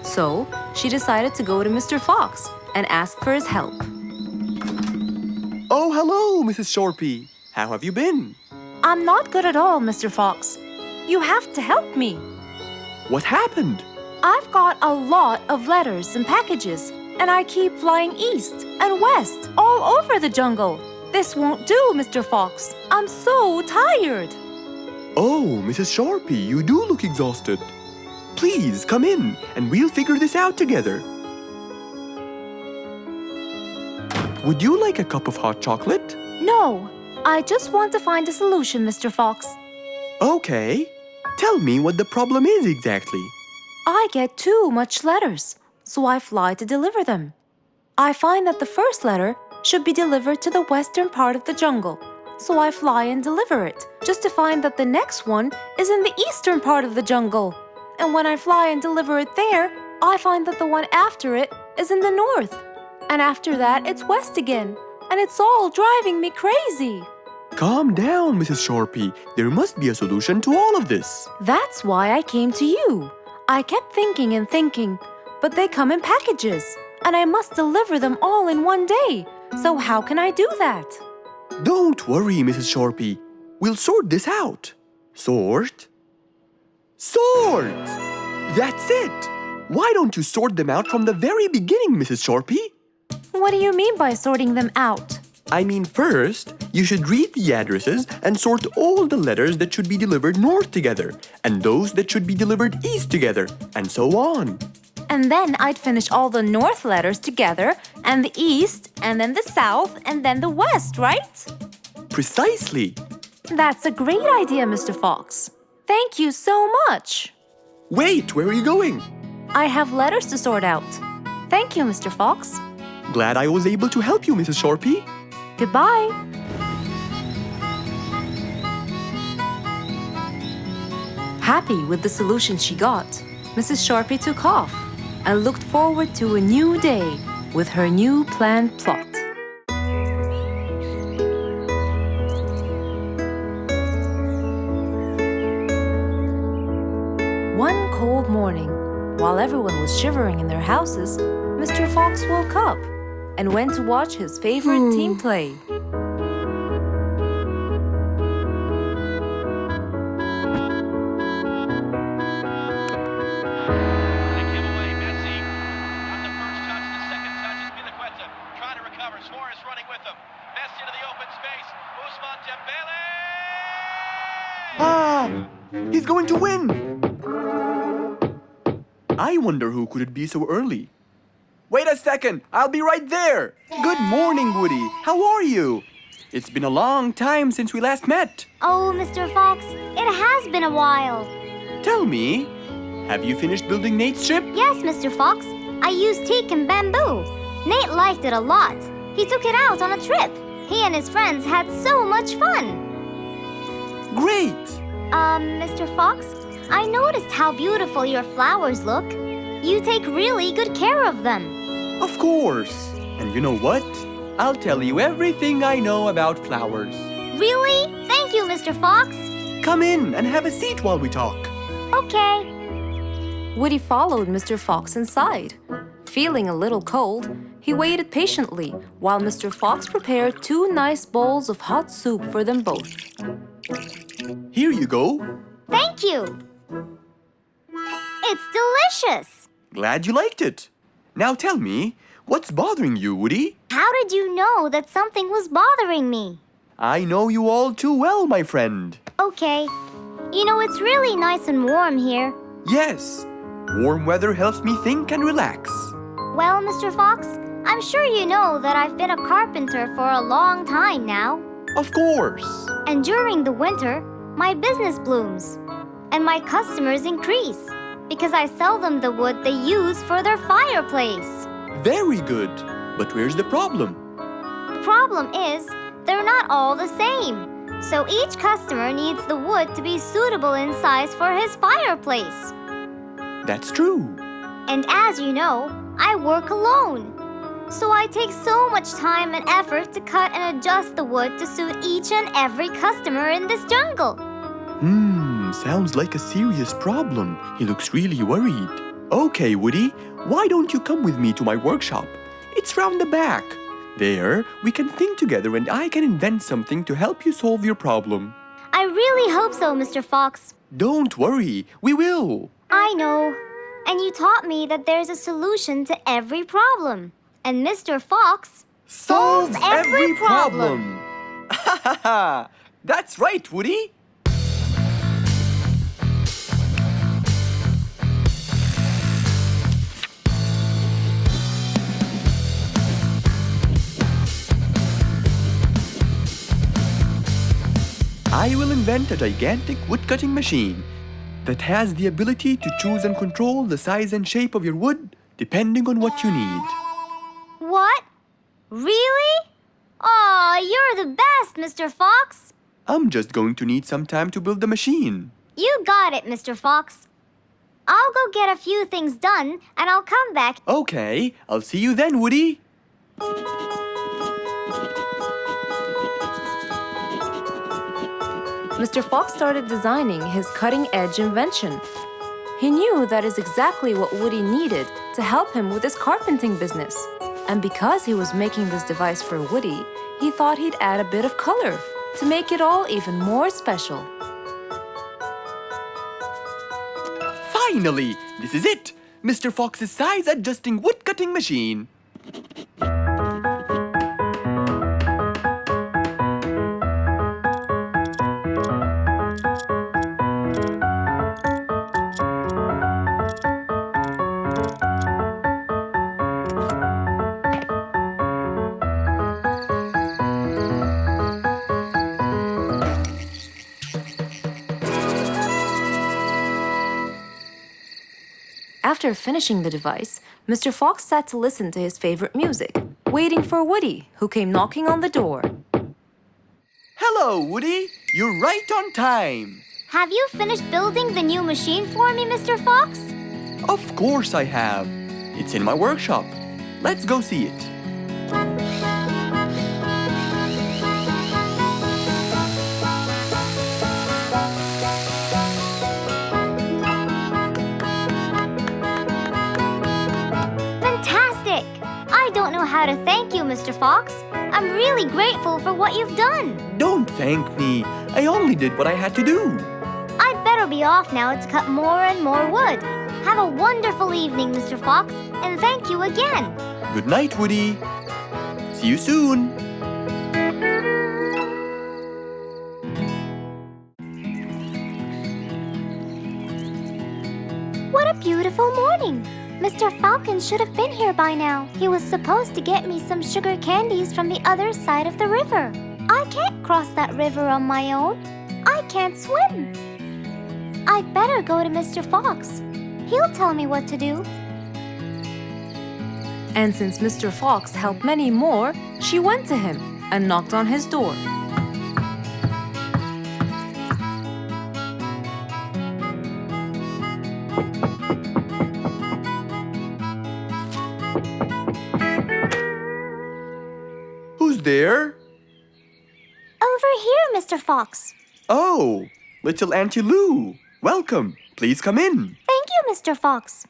So, she decided to go to Mr. Fox and ask for his help. Oh, hello, Mrs. Sharpie. How have you been? I'm not good at all, Mr. Fox. You have to help me. What happened? I've got a lot of letters and packages, and I keep flying east and west all over the jungle. This won't do, Mr. Fox. I'm so tired. Oh, Mrs. Sharpie, you do look exhausted. Please, come in, and we'll figure this out together. Would you like a cup of hot chocolate? No, I just want to find a solution, Mr. Fox. Okay. Tell me what the problem is exactly. I get too much letters, so I fly to deliver them. I find that the first letter should be delivered to the western part of the jungle, so I fly and deliver it, just to find that the next one is in the eastern part of the jungle. And when I fly and deliver it there, I find that the one after it is in the north. And after that, it's west again. And it's all driving me crazy. Calm down, Mrs. Sharpie. There must be a solution to all of this. That's why I came to you. I kept thinking and thinking, but they come in packages, and I must deliver them all in one day. So how can I do that? Don't worry, Mrs. Sharpie. We'll sort this out. Sort? Sort! That's it! Why don't you sort them out from the very beginning, Mrs. Sharpie? What do you mean by sorting them out? I mean, first, you should read the addresses and sort all the letters that should be delivered north together, and those that should be delivered east together, and so on. And then I'd finish all the north letters together, and the east, and then the south, and then the west, right? Precisely. That's a great idea, Mr. Fox. Thank you so much. Wait, where are you going? I have letters to sort out. Thank you, Mr. Fox. Glad I was able to help you, Mrs. Sharpie. Goodbye. Happy with the solution she got, Mrs. Sharpie took off and looked forward to a new day with her new planned plot. One cold morning, while everyone was shivering in their houses, Mr. Fox woke up and went to watch his favorite team play. Ah! He's going to win! I wonder who could it be so early? Wait a second! I'll be right there! Good morning, Woody! How are you? It's been a long time since we last met. Oh, Mr. Fox, it has been a while. Tell me, have you finished building Nate's ship? Yes, Mr. Fox. I used teak and bamboo. Nate liked it a lot. He took it out on a trip. He and his friends had so much fun. Great! Mr. Fox, I noticed how beautiful your flowers look. You take really good care of them. Of course. And you know what? I'll tell you everything I know about flowers. Really? Thank you, Mr. Fox. Come in and have a seat while we talk. Okay. Woody followed Mr. Fox inside. Feeling a little cold, he waited patiently while Mr. Fox prepared 2 nice bowls of hot soup for them both. Here you go. Thank you. It's delicious. Glad you liked it. Now tell me, what's bothering you, Woody? How did you know that something was bothering me? I know you all too well, my friend. Okay. You know, it's really nice and warm here. Yes, warm weather helps me think and relax. Well, Mr. Fox, I'm sure you know that I've been a carpenter for a long time now. Of course. And during the winter, my business blooms. And my customers increase because I sell them the wood they use for their fireplace. Very good. But where's the problem? The problem is, they're not all the same. So each customer needs the wood to be suitable in size for his fireplace. That's true. And as you know, I work alone. So I take so much time and effort to cut and adjust the wood to suit each and every customer in this jungle. Sounds like a serious problem. He looks really worried. Okay, Woody, why don't you come with me to my workshop? It's round the back. There, we can think together and I can invent something to help you solve your problem. I really hope so, Mr. Fox. Don't worry, we will. I know. And you taught me that there's a solution to every problem. And Mr. Fox solves every problem. Ha ha ha! That's right, Woody. I will invent a gigantic wood-cutting machine that has the ability to choose and control the size and shape of your wood depending on what you need. What? Really? Aw, you're the best, Mr. Fox. I'm just going to need some time to build the machine. You got it, Mr. Fox. I'll go get a few things done and I'll come back. Okay, I'll see you then, Woody. Mr. Fox started designing his cutting-edge invention. He knew that is exactly what Woody needed to help him with his carpenting business. And because he was making this device for Woody, he thought he'd add a bit of color to make it all even more special. Finally, this is it! Mr. Fox's size-adjusting wood-cutting machine. After finishing the device, Mr. Fox sat to listen to his favorite music, waiting for Woody, who came knocking on the door. Hello, Woody. You're right on time. Have you finished building the new machine for me, Mr. Fox? Of course I have. It's in my workshop. Let's go see it. Fantastic! I don't know how to thank you, Mr. Fox. I'm really grateful for what you've done. Don't thank me. I only did what I had to do. I'd better be off now to cut more and more wood. Have a wonderful evening, Mr. Fox, and thank you again. Good night, Woody. See you soon. What a beautiful morning! Mr. Falcon should have been here by now. He was supposed to get me some sugar candies from the other side of the river. I can't cross that river on my own. I can't swim. I'd better go to Mr. Fox. He'll tell me what to do. And since Mr. Fox helped many more, she went to him and knocked on his door. Who's there? Over here, Mr. Fox. Oh, little Auntie Lou. Welcome. Please come in. Thank you, Mr. Fox.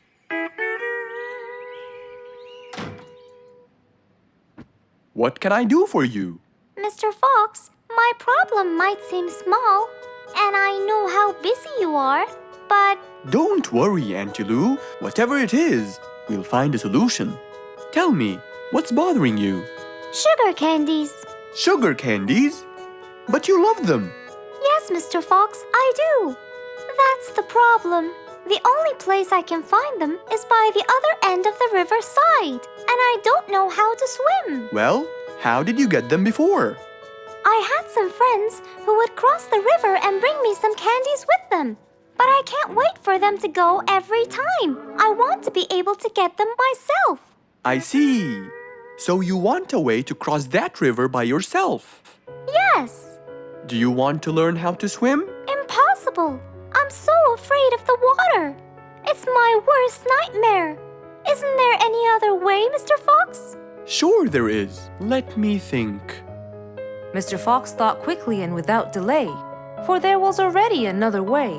What can I do for you? Mr. Fox, my problem might seem small, and I know how busy you are, but Don't worry, Auntie Lou. Whatever it is, we'll find a solution. Tell me, what's bothering you? sugar candies. Sugar candies? But you love them. Yes, Mr. Fox, I do. That's the problem. The only place I can find them is by the other end of the river side, and I don't know how to swim. Well, how did you get them before? I had some friends who would cross the river and bring me some candies with them. But I can't wait for them to go every time. I want to be able to get them myself. I see. So you want a way to cross that river by yourself. Yes. Do you want to learn how to swim? Impossible. I'm so afraid of the water. It's my worst nightmare. Isn't there any other way, Mr. Fox? Sure there is. Let me think. Mr. Fox thought quickly and without delay, for there was already another way.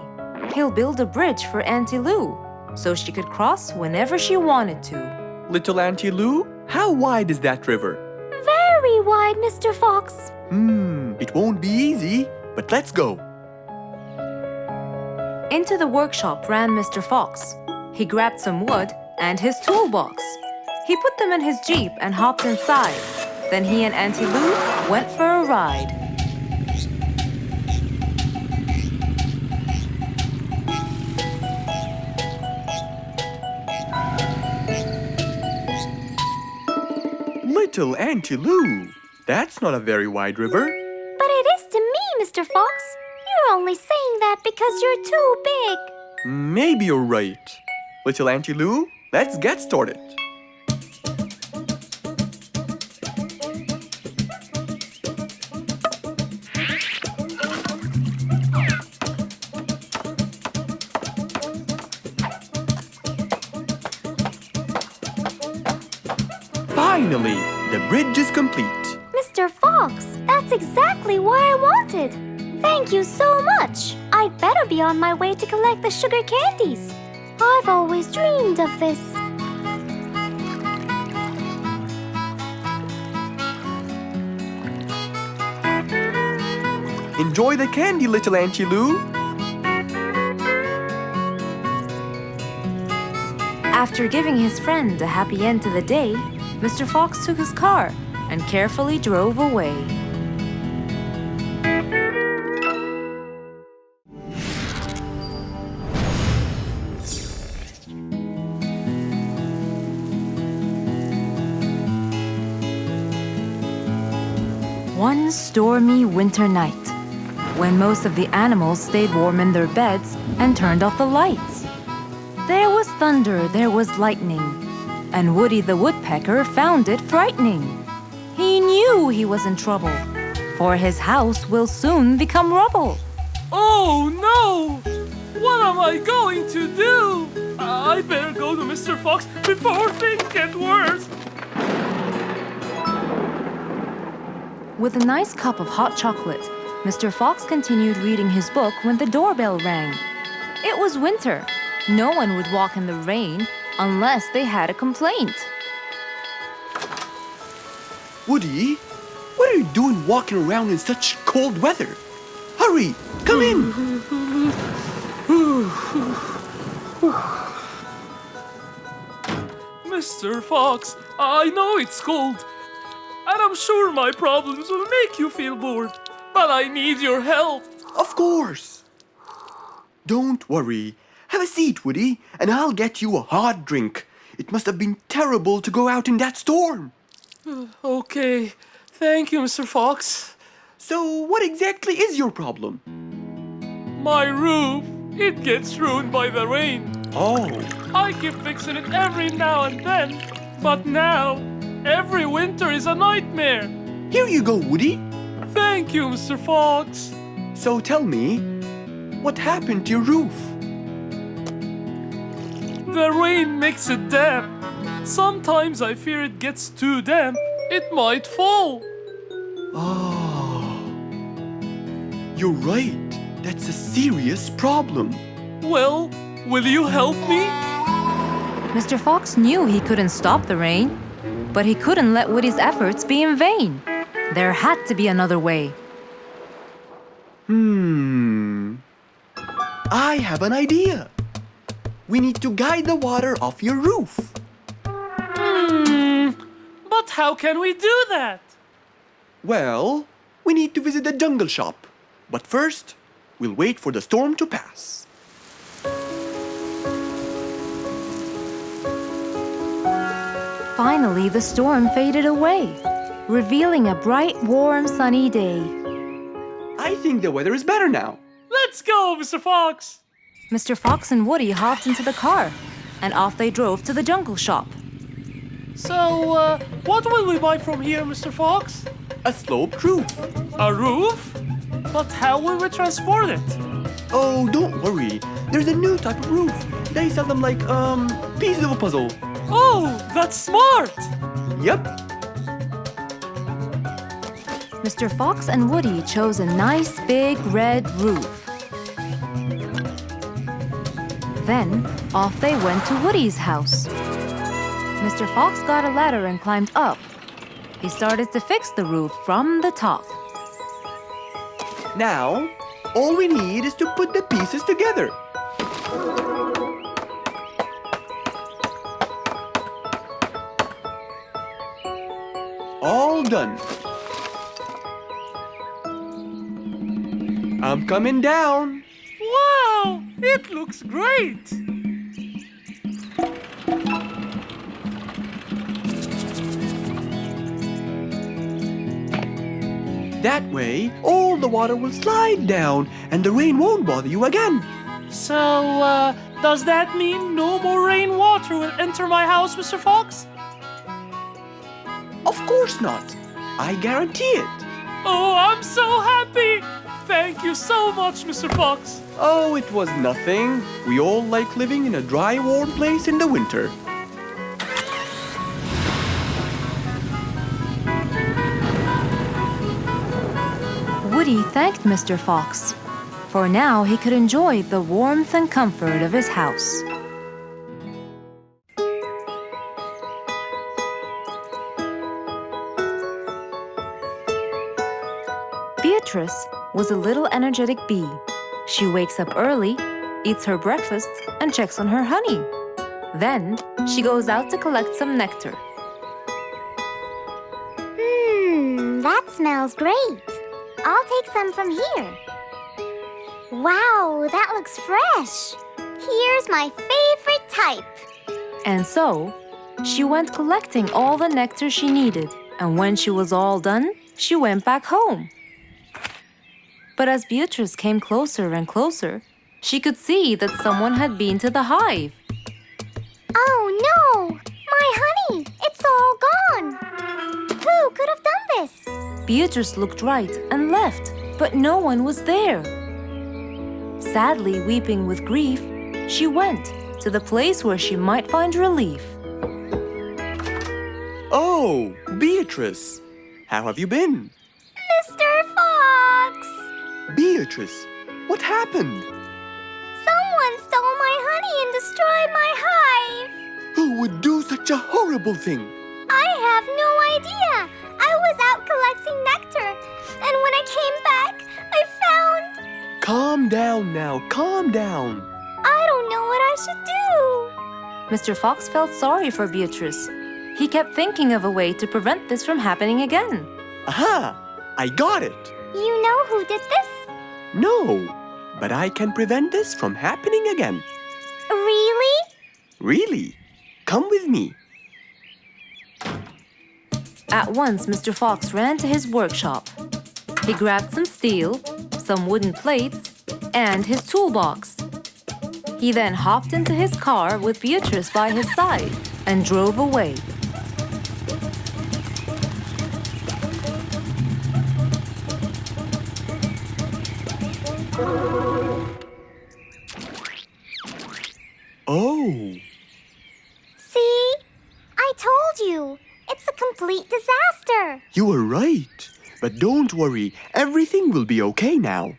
He'll build a bridge for Auntie Lou, so she could cross whenever she wanted to. Little Auntie Lou, how wide is that river? Very wide, Mr. Fox. It won't be easy, but let's go. Into the workshop ran Mr. Fox. He grabbed some wood and his toolbox. He put them in his jeep and hopped inside. Then he and Auntie Lou went for a ride. Little Auntie Lou, that's not a very wide river. But it is to me, Mr. Fox. You're only saying that because you're too big. Maybe you're right. Little Auntie Lou, let's get started. Finally, the bridge is complete. Mr. Fox, that's exactly what I wanted. Thank you so much. I'd better be on my way to collect the sugar candies. I've always dreamed of this. Enjoy the candy, little Auntie Lou. After giving his friend a happy end to the day, Mr. Fox took his car and carefully drove away. One stormy winter night, when most of the animals stayed warm in their beds and turned off the lights. There was thunder, there was lightning, and Woody the Woodpecker found it frightening. He knew he was in trouble, for his house will soon become rubble. Oh no! What am I going to do? I better go to Mr. Fox before things get worse. With a nice cup of hot chocolate, Mr. Fox continued reading his book when the doorbell rang. It was winter. No one would walk in the rain unless they had a complaint. Woody, what are you doing walking around in such cold weather? Hurry, come in. Mr. Fox, I know it's cold, and I'm sure my problems will make you feel bored, but I need your help. Of course. Don't worry. Have a seat, Woody, and I'll get you a hot drink. It must have been terrible to go out in that storm. Okay, thank you, Mr. Fox. So, what exactly is your problem? My roof, it gets ruined by the rain. Oh, I keep fixing it every now and then, but now, every winter is a nightmare. here you go, Woody. Thank you, Mr. Fox. So tell me, what happened to your roof? The rain makes it damp. Sometimes I fear it gets too damp. It might fall. Oh, you're right. That's a serious problem. Well, will you help me? Mr. Fox knew he couldn't stop the rain, but he couldn't let Woody's efforts be in vain. There had to be another way. I have an idea. We need to guide the water off your roof. But how can we do that? Well, we need to visit the jungle shop. But first, we'll wait for the storm to pass. Finally, the storm faded away, revealing a bright, warm, sunny day. I think the weather is better now. Let's go, Mr. Fox. Mr. Fox and Woody hopped into the car, and off they drove to the jungle shop. So, what will we buy from here, Mr. Fox? A sloped roof. A roof? But how will we transport it? Oh, don't worry. There's a new type of roof. They sell them like, pieces of a puzzle. Oh, that's smart! Yep. Mr. Fox and Woody chose a nice big red roof. Then, off they went to Woody's house. Mr. Fox got a ladder and climbed up. He started to fix the roof from the top. Now, all we need is to put the pieces together. All done. I'm coming down. Wow, it looks great! That way, all the water will slide down and the rain won't bother you again. So, does that mean no more rainwater will enter my house, Mr. Fox? Of course not. I guarantee it. Oh, I'm so happy! Thank you so much, Mr. Fox. Oh, it was nothing. We all like living in a dry, warm place in the winter. Woody thanked Mr. Fox, for now he could enjoy the warmth and comfort of his house. Beatrice was a little energetic bee. She wakes up early, eats her breakfast, and checks on her honey. Then, she goes out to collect some nectar. That smells great. I'll take some from here. Wow, that looks fresh. Here's my favorite type. And so, she went collecting all the nectar she needed, and when she was all done, she went back home. But as Beatrice came closer and closer, she could see that someone had been to the hive. Oh no! My honey! It's all gone! Who could have done this? Beatrice looked right and left, but no one was there. Sadly weeping with grief, she went to the place where she might find relief. Oh, Beatrice. How have you been? Mr. Fox! Beatrice, what happened? Someone stole my honey and destroyed my hive! Who would do such a horrible thing? I have no idea! I was out collecting nectar, and when I came back, I found... Calm down now, calm down. I don't know what I should do! Mr. Fox felt sorry for Beatrice. He kept thinking of a way to prevent this from happening again. Aha! I got it! You know who did this? No, but I can prevent this from happening again. Really? Really? Come with me. At once, Mr. Fox ran to his workshop. He grabbed some steel, some wooden plates, and his toolbox. He then hopped into his car with Beatrice by his side and drove away. Oh, See? I told you. It's a complete disaster. you were right. But don't worry, everything will be okay now.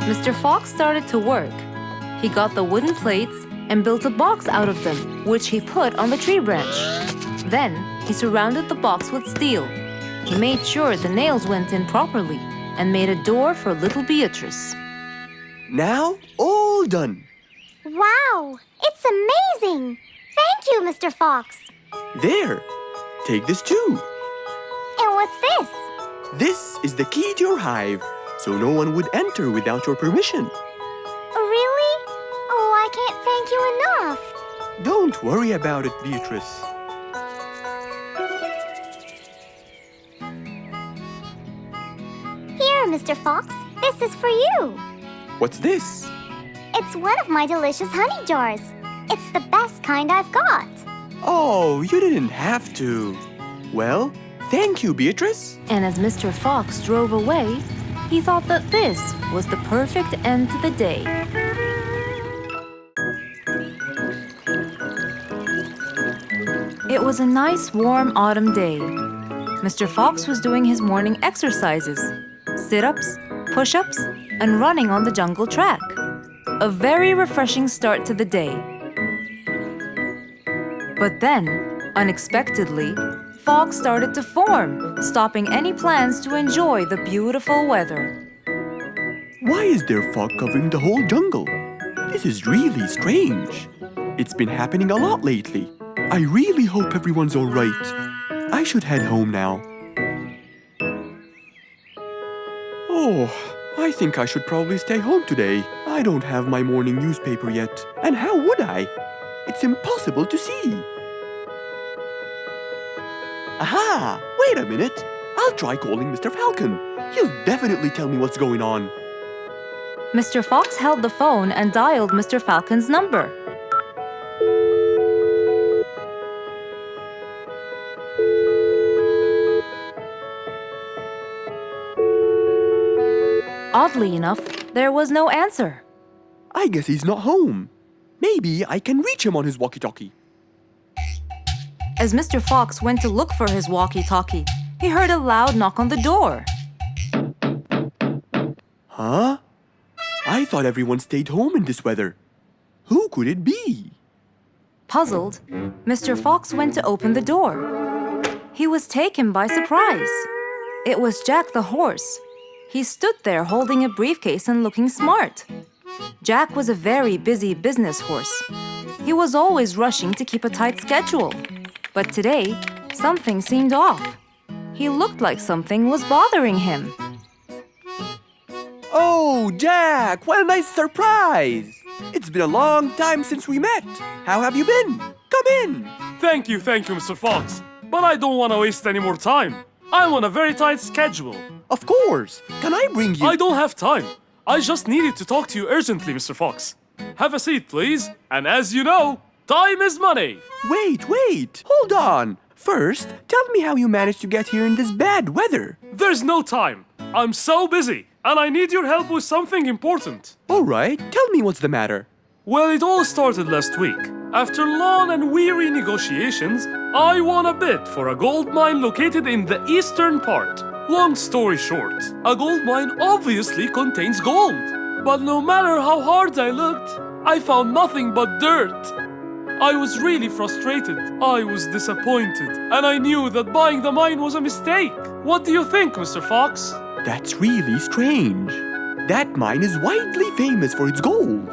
Mr. Fox started to work. He got the wooden plates and built a box out of them, which he put on the tree branch. Then, he surrounded the box with steel. He made sure the nails went in properly and made a door for little Beatrice. Now, all done. Wow, it's amazing. Thank you, Mr. Fox. There, take this too. And what's this? This is the key to your hive, so no one would enter without your permission. Really? Oh, I can't thank you enough. Don't worry about it, Beatrice. Here, Mr. Fox, this is for you. What's this? It's one of my delicious honey jars. It's the best kind I've got. Oh, you didn't have to. Well, thank you, Beatrice. And as Mr. Fox drove away, he thought that this was the perfect end to the day. It was a nice warm autumn day. Mr. Fox was doing his morning exercises, sit-ups, push-ups, and running on the jungle track. A very refreshing start to the day. But then, unexpectedly, fog started to form, stopping any plans to enjoy the beautiful weather. Why is there fog covering the whole jungle? This is really strange. It's been happening a lot lately. I really hope everyone's all right. I should head home now. Oh, I think I should probably stay home today. I don't have my morning newspaper yet. And how would I? It's impossible to see. Aha! Wait a minute. I'll try calling Mr. Falcon. He'll definitely tell me what's going on. Mr. Fox held the phone and dialed Mr. Falcon's number. Oddly enough, there was no answer. I guess he's not home. Maybe I can reach him on his walkie-talkie. As Mr. Fox went to look for his walkie-talkie, he heard a loud knock on the door. Huh? I thought everyone stayed home in this weather. Who could it be? Puzzled, Mr. Fox went to open the door. He was taken by surprise. It was Jack the horse. He stood there holding a briefcase and looking smart. Jack was a very busy business horse. He was always rushing to keep a tight schedule. But today, something seemed off. He looked like something was bothering him. Oh, Jack, what a nice surprise! It's been a long time since we met. How have you been? Come in. Thank you, Mr. Fox. But I don't want to waste any more time. I'm on a very tight schedule. Of course. Can I bring you... I don't have time. I just needed to talk to you urgently, Mr. Fox. Have a seat, please. And as you know, time is money. Wait. Hold on. First, tell me how you managed to get here in this bad weather. There's no time. I'm so busy, and I need your help with something important. All right, tell me what's the matter. Well, it all started last week. After long and weary negotiations, I won a bid for a gold mine located in the eastern part. Long story short, a gold mine obviously contains gold. But no matter how hard I looked, I found nothing but dirt. I was really frustrated. I was disappointed. And I knew that buying the mine was a mistake. What do you think, Mr. Fox? That's really strange. That mine is widely famous for its gold.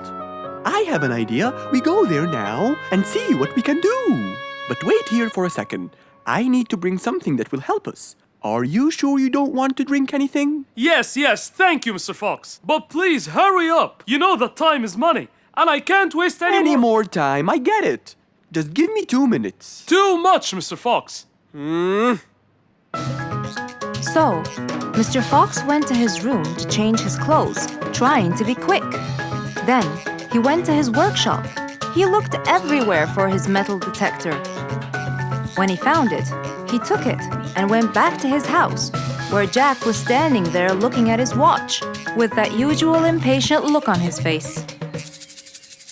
I have an idea. We go there now and see what we can do. But wait here for a second. I need to bring something that will help us. Are you sure you don't want to drink anything? Yes, thank you, Mr. Fox. But please hurry up. You know that time is money, and I can't waste Any more time, I get it. Just give me 2 minutes. Too much, Mr. Fox. So, Mr. Fox went to his room to change his clothes, trying to be quick. Then, he went to his workshop. He looked everywhere for his metal detector. When he found it, he took it and went back to his house, where Jack was standing there looking at his watch, with that usual impatient look on his face.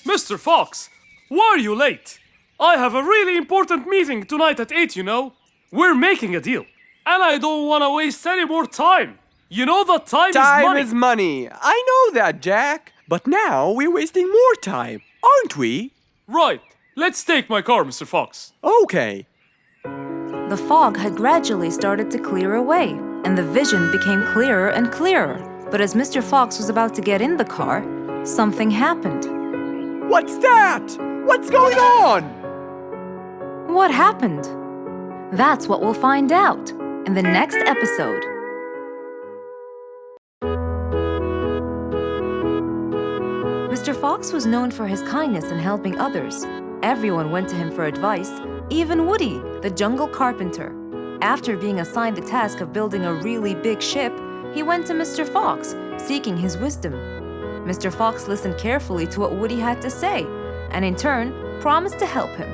Mr. Fox, why are you late? I have a really important meeting tonight at 8, you know. We're making a deal, and I don't want to waste any more time. You know that time is money. Time is money. I know that, Jack. But now we're wasting more time, aren't we? Right. Let's take my car, Mr. Fox. Okay. The fog had gradually started to clear away, and the vision became clearer and clearer. But as Mr. Fox was about to get in the car, something happened. What's that? What's going on? What happened? That's what we'll find out in the next episode. Mr. Fox was known for his kindness in helping others. Everyone went to him for advice, even Woody, the jungle carpenter. After being assigned the task of building a really big ship, he went to Mr. Fox, seeking his wisdom. Mr. Fox listened carefully to what Woody had to say, and in turn, promised to help him.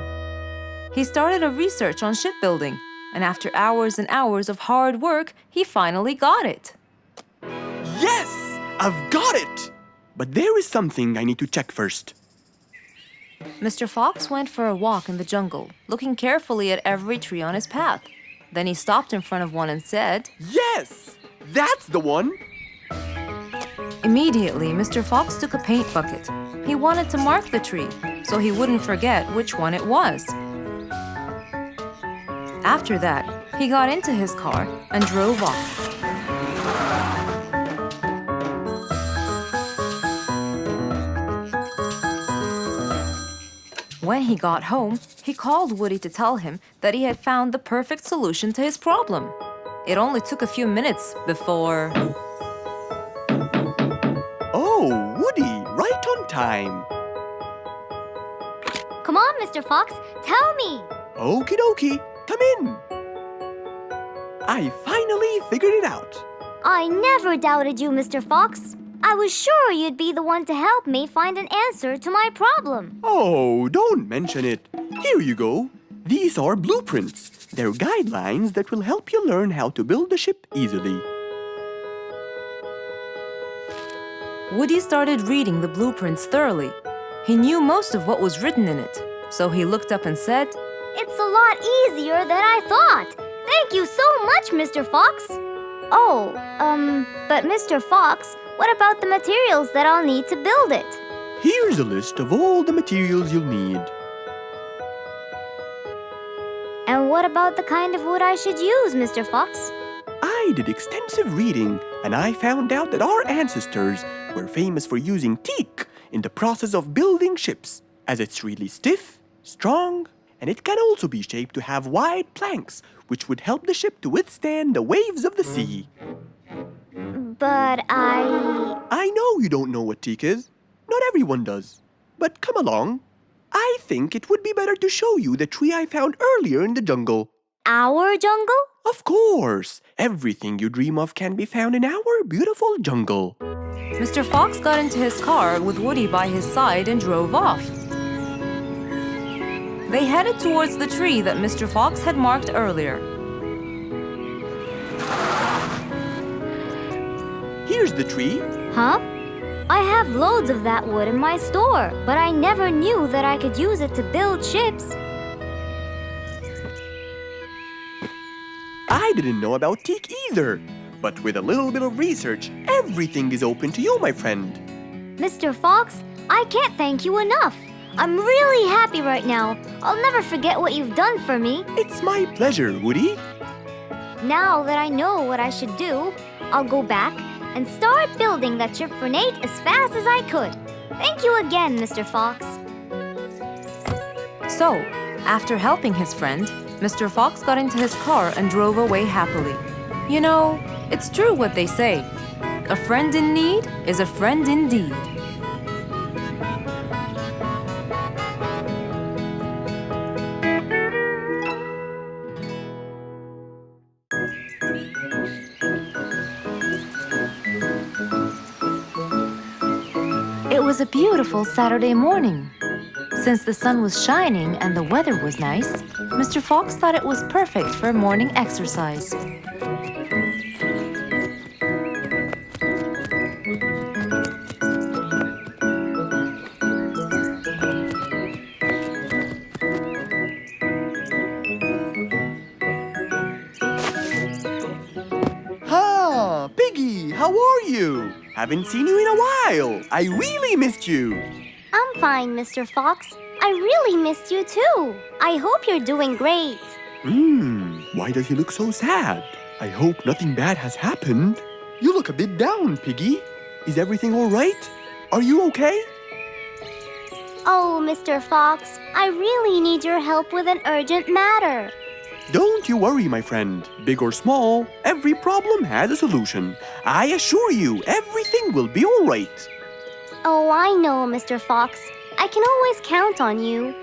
He started a research on shipbuilding, and after hours and hours of hard work, he finally got it. Yes! I've got it! But there is something I need to check first. Mr. Fox went for a walk in the jungle, looking carefully at every tree on his path. Then he stopped in front of one and said, Yes! That's the one! Immediately, Mr. Fox took a paint bucket. He wanted to mark the tree, so he wouldn't forget which one it was. After that, he got into his car and drove off. When he got home, he called Woody to tell him that he had found the perfect solution to his problem. It only took a few minutes before... Oh, Woody, right on time. Come on, Mr. Fox, tell me. Okie dokie, come in. I finally figured it out. I never doubted you, Mr. Fox. I was sure you'd be the one to help me find an answer to my problem. Oh, don't mention it. Here you go. These are blueprints. They're guidelines that will help you learn how to build a ship easily. Woody started reading the blueprints thoroughly. He knew most of what was written in it, so he looked up and said, It's a lot easier than I thought. Thank you so much, Mr. Fox. Oh, but Mr. Fox, what about the materials that I'll need to build it? Here's a list of all the materials you'll need. And what about the kind of wood I should use, Mr. Fox? I did extensive reading, and I found out that our ancestors were famous for using teak in the process of building ships, as it's really stiff, strong, and it can also be shaped to have wide planks, which would help the ship to withstand the waves of the sea. But I know you don't know what teak is. Not everyone does. But come along. I think it would be better to show you the tree I found earlier in the jungle. Our jungle? Of course! Everything you dream of can be found in our beautiful jungle. Mr. Fox got into his car with Woody by his side and drove off. They headed towards the tree that Mr. Fox had marked earlier. Here's the tree. Huh? I have loads of that wood in my store, but I never knew that I could use it to build ships. I didn't know about teak either. But with a little bit of research, everything is open to you, my friend. Mr. Fox, I can't thank you enough. I'm really happy right now. I'll never forget what you've done for me. It's my pleasure, Woody. Now that I know what I should do, I'll go back and start building that ship for Nate as fast as I could. Thank you again, Mr. Fox. So, After helping his friend, Mr. Fox got into his car and drove away happily. You know, it's true what they say. A friend in need is a friend indeed. It was a beautiful Saturday morning. Since the sun was shining and the weather was nice, Mr. Fox thought it was perfect for morning exercise. Ah, Piggy, how are you? Haven't seen you in a while. I really missed you. I'm fine, Mr. Fox. I really missed you too. I hope you're doing great. Why does he look so sad? I hope nothing bad has happened. You look a bit down, Piggy. Is everything all right? Are you okay? Oh, Mr. Fox, I really need your help with an urgent matter. Don't you worry, my friend. Big or small, every problem has a solution. I assure you, everything will be all right. Oh, I know, Mr. Fox. I can always count on you.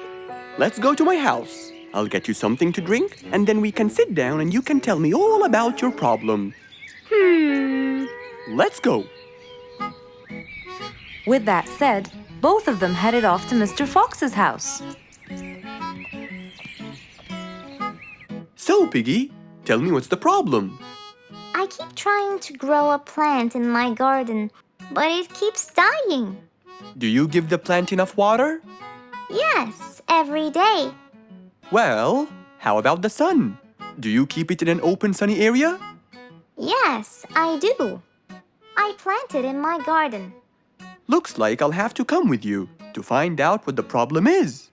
Let's go to my house. I'll get you something to drink, and then we can sit down and you can tell me all about your problem. Let's go. With that said, both of them headed off to Mr. Fox's house. So, Piggy, tell me what's the problem? I keep trying to grow a plant in my garden, but it keeps dying. Do you give the plant enough water? Yes, every day. Well, how about the sun? Do you keep it in an open sunny area? Yes, I do. I plant it in my garden. Looks like I'll have to come with you to find out what the problem is.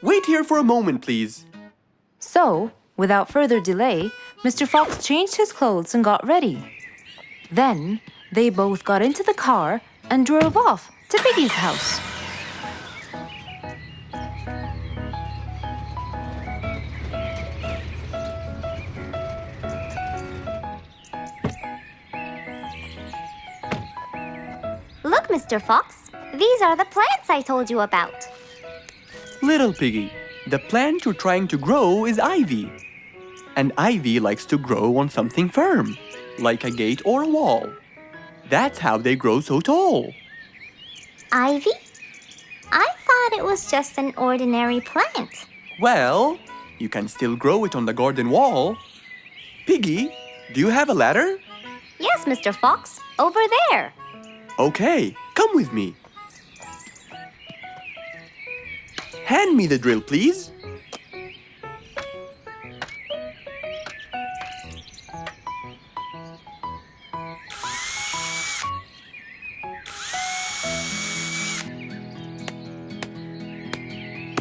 Wait here for a moment, please. So, without further delay, Mr. Fox changed his clothes and got ready. Then, they both got into the car and drove off to Piggy's house. Look, Mr. Fox, these are the plants I told you about. Little Piggy, the plant you're trying to grow is ivy. And ivy likes to grow on something firm, like a gate or a wall. That's how they grow so tall. Ivy? I thought it was just an ordinary plant. Well, you can still grow it on the garden wall. Piggy, do you have a ladder? Yes, Mr. Fox, over there. Okay, come with me. Hand me the drill, please.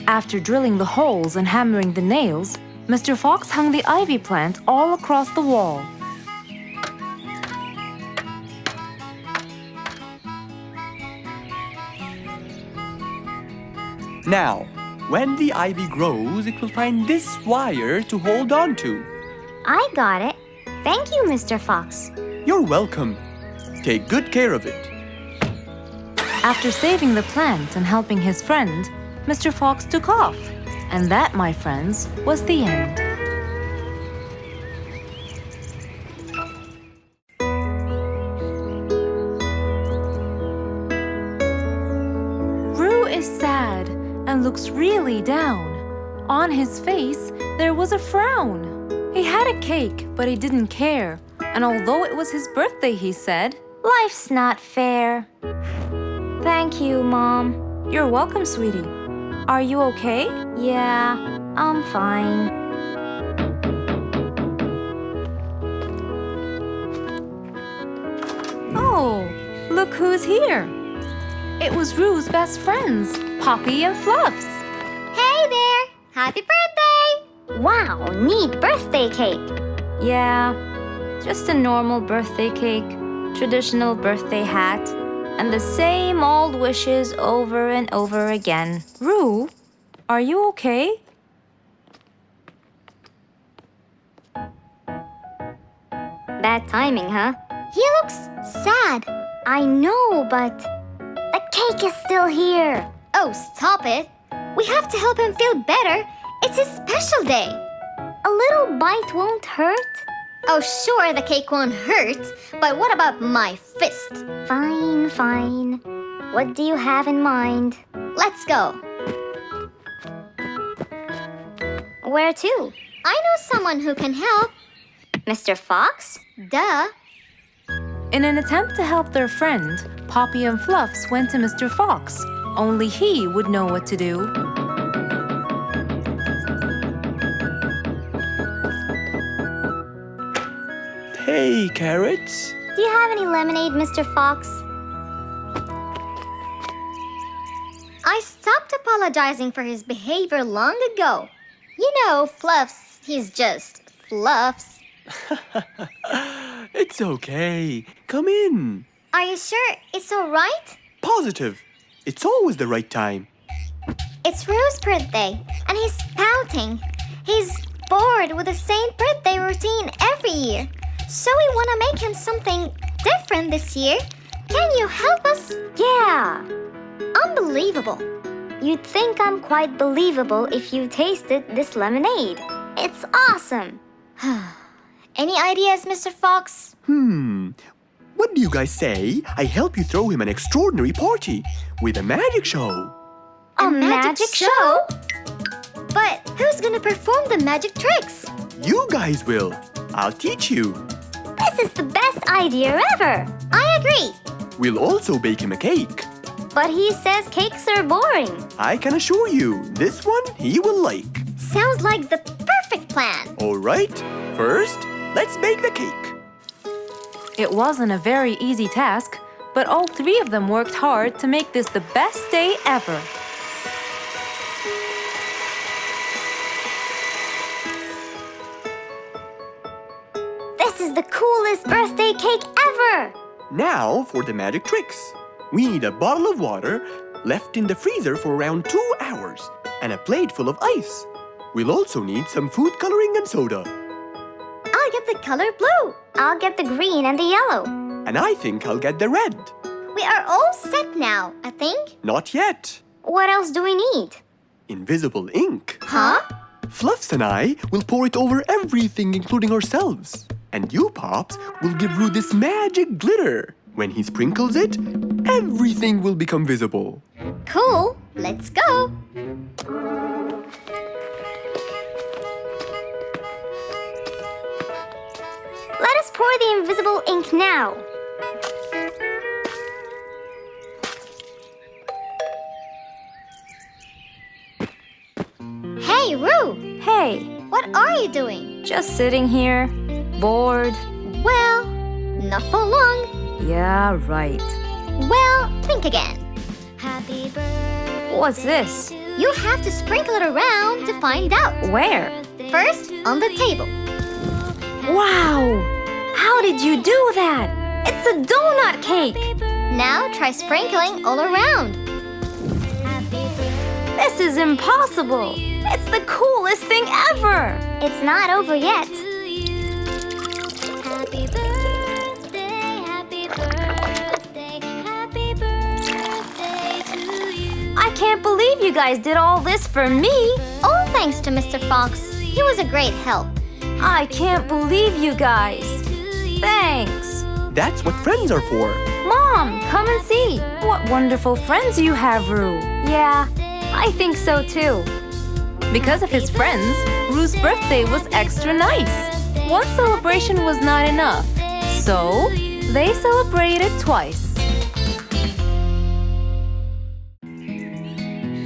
After drilling the holes and hammering the nails, Mr. Fox hung the ivy plant all across the wall. Now, when the ivy grows, it will find this wire to hold on to. I got it. Thank you, Mr. Fox. You're welcome. Take good care of it. After saving the plant and helping his friend, Mr. Fox took off. And that, my friends, was the end. Roo is sad and looks really down. On his face, there was a frown. He had a cake, but he didn't care. And although it was his birthday, he said, Life's not fair. "Thank you, Mom." "You're welcome, sweetie. Are you okay?" Yeah, I'm fine. Oh, look who's here. It was Roo's best friends, Poppy and Fluffs. Hey there! Happy birthday! Wow, neat birthday cake. Yeah, just a normal birthday cake, traditional birthday hat, and the same old wishes over and over again. Roo, are you okay? Bad timing, huh? He looks sad. I know, but the cake is still here. Oh, stop it. We have to help him feel better. It's his special day. A little bite won't hurt. Oh, sure, the cake won't hurt. But what about my fist? Fine, fine. What do you have in mind? Let's go. Where to? I know someone who can help. Mr. Fox? Duh. In an attempt to help their friend, Poppy and Fluffs went to Mr. Fox. Only he would know what to do. Hey, carrots. Do you have any lemonade, Mr. Fox? I stopped apologizing for his behavior long ago. You know, Fluffs, he's just Fluffs. It's okay. Come in. Are you sure it's all right? Positive. It's always the right time. It's Rue's birthday, and he's pouting. He's bored with the same birthday routine every year. So we want to make him something different this year. Can you help us? Yeah. Unbelievable. You'd think I'm quite believable if you tasted this lemonade. It's awesome. Any ideas, Mr. Fox? What do you guys say I help you throw him an extraordinary party with a magic show? A magic show? But who's gonna perform the magic tricks? You guys will. I'll teach you. This is the best idea ever. I agree. We'll also bake him a cake. But he says cakes are boring. I can assure you, this one he will like. Sounds like the perfect plan. All right, first, let's bake the cake. It wasn't a very easy task, but all three of them worked hard to make this the best day ever. This is the coolest birthday cake ever! Now for the magic tricks. We need a bottle of water left in the freezer for around 2 hours and a plate full of ice. We'll also need some food coloring and soda. I'll get the color blue. I'll get the green and the yellow. And I think I'll get the red. We are all set now, I think. Not yet. What else do we need? Invisible ink. Huh? Fluffs and I will pour it over everything, including ourselves. And you, Pops, will give Roo this magic glitter. When he sprinkles it, everything will become visible. Cool. Let's go. Let us pour the invisible ink now. Hey, Roo! Hey, What are you doing? just sitting here, bored. Well, not for long. Yeah, right. Well, think again. Happy birthday. What's this? You have to sprinkle it around to find out. Where? First, on the table. Wow! How did you do that? It's a donut cake! Now try sprinkling all around. This is impossible! It's the coolest thing ever! It's not over yet. I can't believe you guys did all this for me! All thanks to Mr. Fox. He was a great help. I can't believe you guys! Thanks! That's what friends are for. Mom, come and see! What wonderful friends you have, Roo! Yeah, I think so too. Because of his friends, Roo's birthday was extra nice. One celebration was not enough, so they celebrated twice.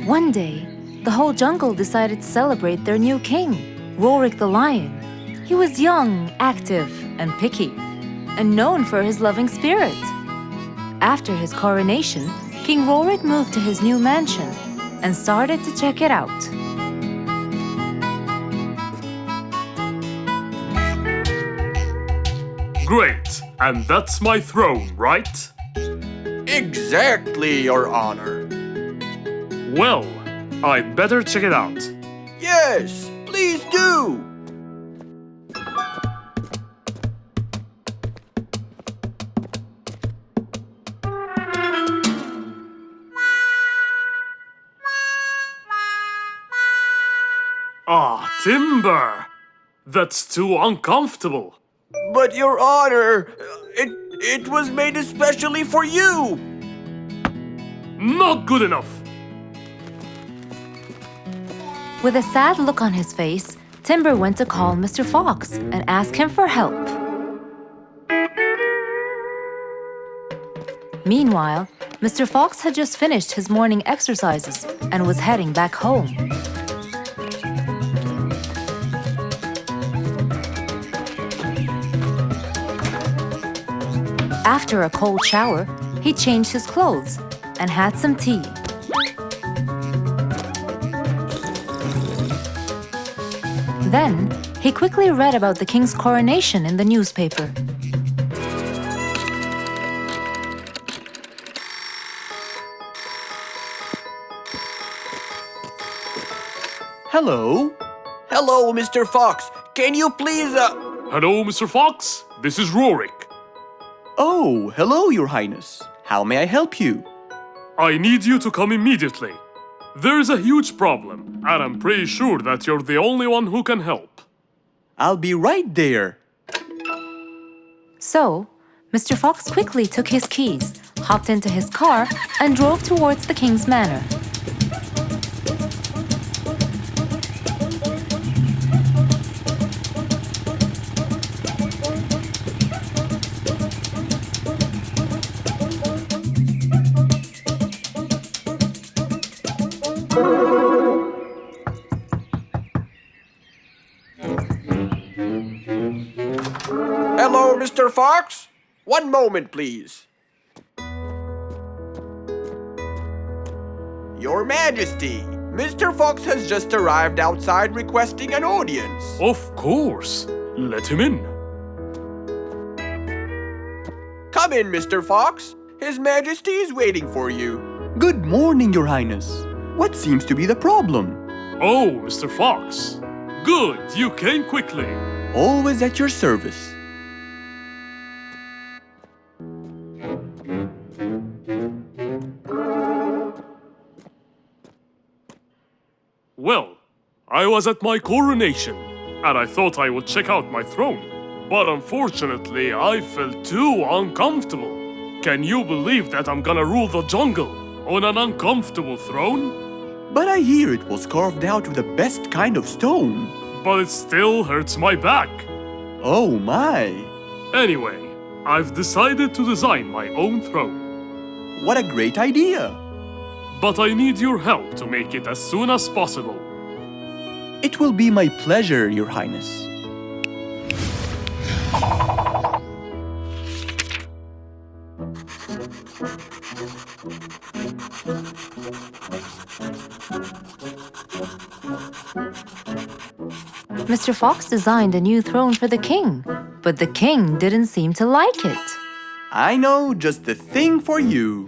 One day, the whole jungle decided to celebrate their new king, Rorik the lion. He was young, active, and picky, and known for his loving spirit. After his coronation, King Rorik moved to his new mansion and started to check it out. Great, and that's my throne, right? Exactly, Your Honor. Well, I'd better check it out. Yes, please do. Timber! That's too uncomfortable. But Your Honor, it was made especially for you. Not good enough. With a sad look on his face, Timber went to call Mr. Fox and ask him for help. Meanwhile, Mr. Fox had just finished his morning exercises and was heading back home. After a cold shower, he changed his clothes and had some tea. Then, he quickly read about the king's coronation in the newspaper. Hello? Hello, Mr. Fox. Can you please, Hello, Mr. Fox. This is Rorik. Oh, hello, Your Highness. How may I help you? I need you to come immediately. There's a huge problem, and I'm pretty sure that you're the only one who can help. I'll be right there. So, Mr. Fox quickly took his keys, hopped into his car, and drove towards the king's manor. Hello, Mr. Fox. One moment, please. Your Majesty, Mr. Fox has just arrived outside requesting an audience. Of course. Let him in. Come in, Mr. Fox. His Majesty is waiting for you. Good morning, Your Highness. What seems to be the problem? Oh, Mr. Fox. Good, you came quickly. Always at your service. Well, I was at my coronation, and I thought I would check out my throne. But unfortunately, I felt too uncomfortable. Can you believe that I'm gonna rule the jungle on an uncomfortable throne? But I hear it was carved out of the best kind of stone. But it still hurts my back. Oh my! Anyway, I've decided to design my own throne. What a great idea! But I need your help to make it as soon as possible. It will be my pleasure, Your Highness. Mr. Fox designed a new throne for the king, but the king didn't seem to like it. I know just the thing for you.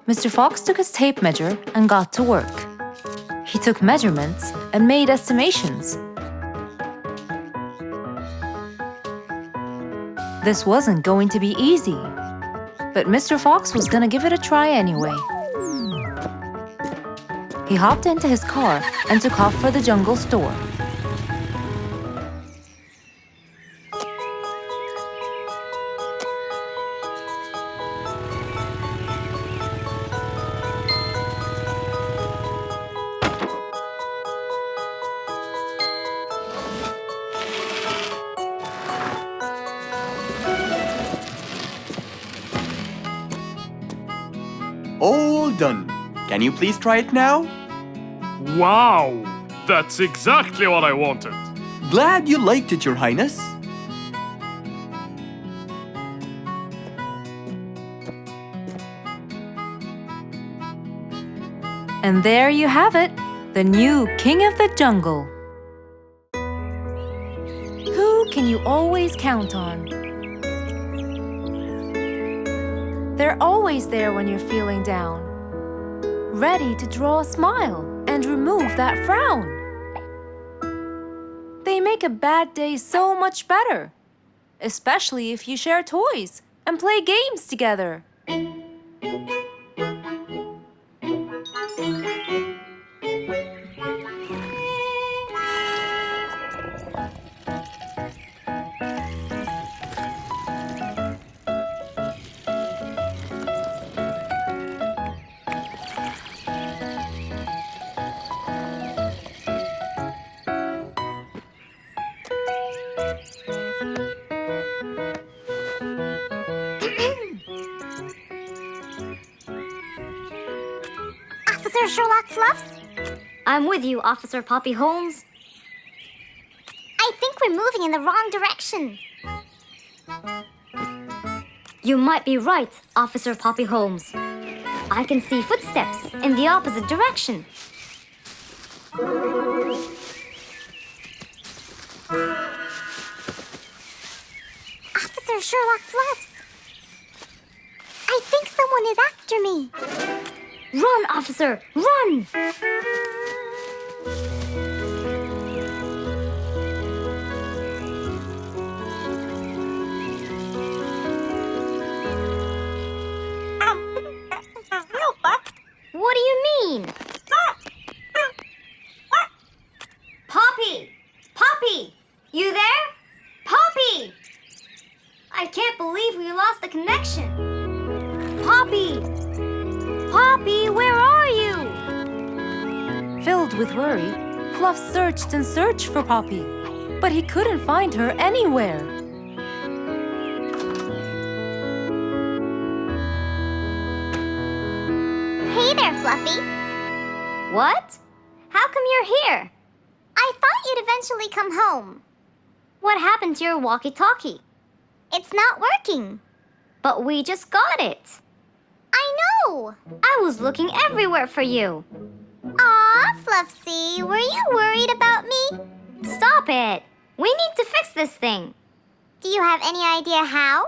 Mr. Fox took his tape measure and got to work. He took measurements and made estimations. This wasn't going to be easy, but Mr. Fox was gonna give it a try anyway. He hopped into his car and took off for the jungle store. All done. Can you please try it now? Wow! That's exactly what I wanted. Glad you liked it, Your Highness. And there you have it, the new king of the jungle. Who can you always count on? They're always there when you're feeling down, ready to draw a smile and remove that frown. They make a bad day so much better, especially if you share toys and play games together. Mr. Sherlock Fluffs? I'm with you, Officer Poppy Holmes. I think we're moving in the wrong direction. You might be right, Officer Poppy Holmes. I can see footsteps in the opposite direction. Officer Sherlock Fluffs. I think someone is after me. Run, officer, run! What do you mean? Poppy! Poppy! You there? Poppy! I can't believe we lost the connection. Poppy! Poppy, where are you? Filled with worry, Fluff searched and searched for Poppy, but he couldn't find her anywhere. Hey there, Fluffy. What? How come you're here? I thought you'd eventually come home. What happened to your walkie-talkie? It's not working. But we just got it. I know. I was looking everywhere for you. Aw, Fluffsy, were you worried about me? Stop it. We need to fix this thing. Do you have any idea how?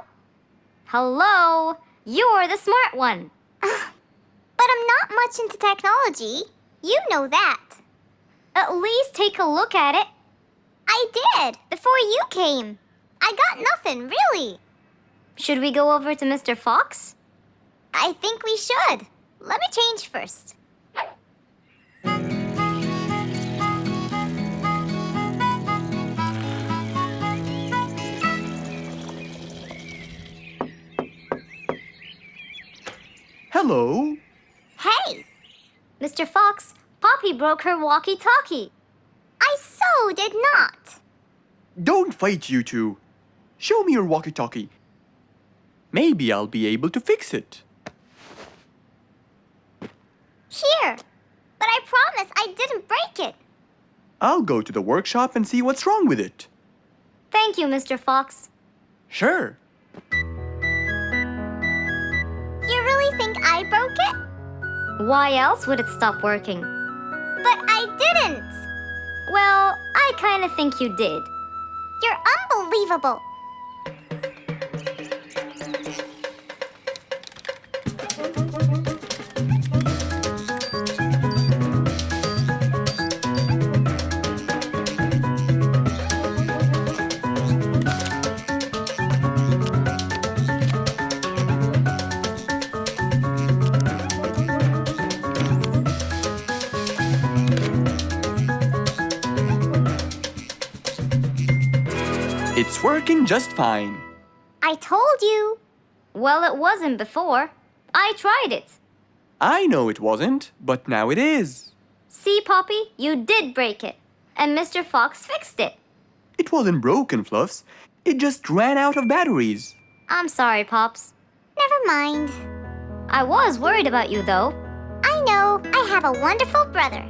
Hello? You're the smart one. But I'm not much into technology. You know that. At least take a look at it. I did, before you came. I got nothing, really. Should we go over to Mr. Fox? I think we should. Let me change first. Hello. Hey, Mr. Fox, Poppy broke her walkie-talkie. I so did not. Don't fight, you two. Show me your walkie-talkie. Maybe I'll be able to fix it. Here. But I promise I didn't break it. I'll go to the workshop and see what's wrong with it. Thank you, Mr. Fox. Sure. You really think I broke it? Why else would it stop working? But I didn't. Well, I kind of think you did. You're unbelievable. It's working just fine. I told you. Well, it wasn't before. I tried it. I know it wasn't, but now it is. See, Poppy, you did break it. And Mr. Fox fixed it. It wasn't broken, Fluffs. It just ran out of batteries. I'm sorry, Pops. Never mind. I was worried about you, though. I know. I have a wonderful brother.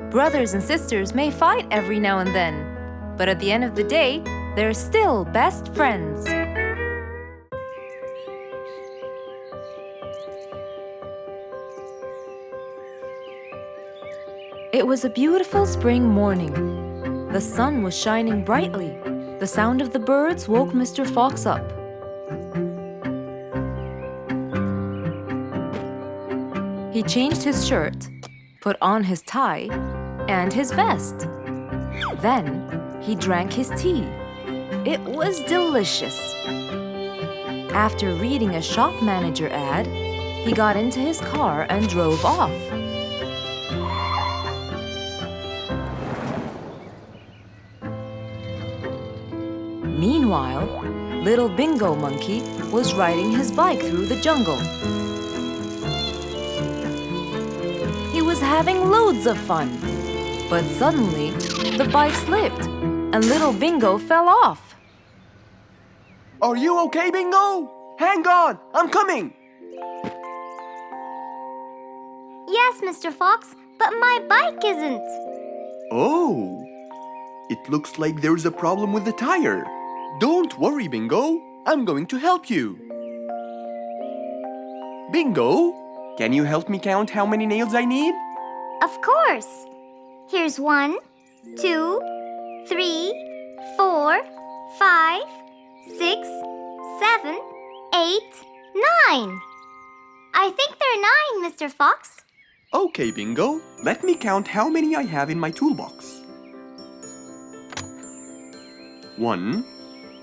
Brothers and sisters may fight every now and then, but at the end of the day, they're still best friends. It was a beautiful spring morning. The sun was shining brightly. The sound of the birds woke Mr. Fox up. He changed his shirt, put on his tie, and his vest. Then he drank his tea. It was delicious. After reading a shop manager ad, he got into his car and drove off. Meanwhile, little Bingo Monkey was riding his bike through the jungle. He was having loads of fun, but suddenly the bike slipped and little Bingo fell off. Are you okay, Bingo? Hang on, I'm coming. Yes, Mr. Fox, but my bike isn't. Oh, it looks like there's a problem with the tire. Don't worry, Bingo. I'm going to help you. Bingo, can you help me count how many nails I need? Of course. Here's 1, 2, 3, 4, 5, 6, 7, 8, 9. I think there are 9, Mr. Fox. Okay, Bingo. Let me count how many I have in my toolbox. 1,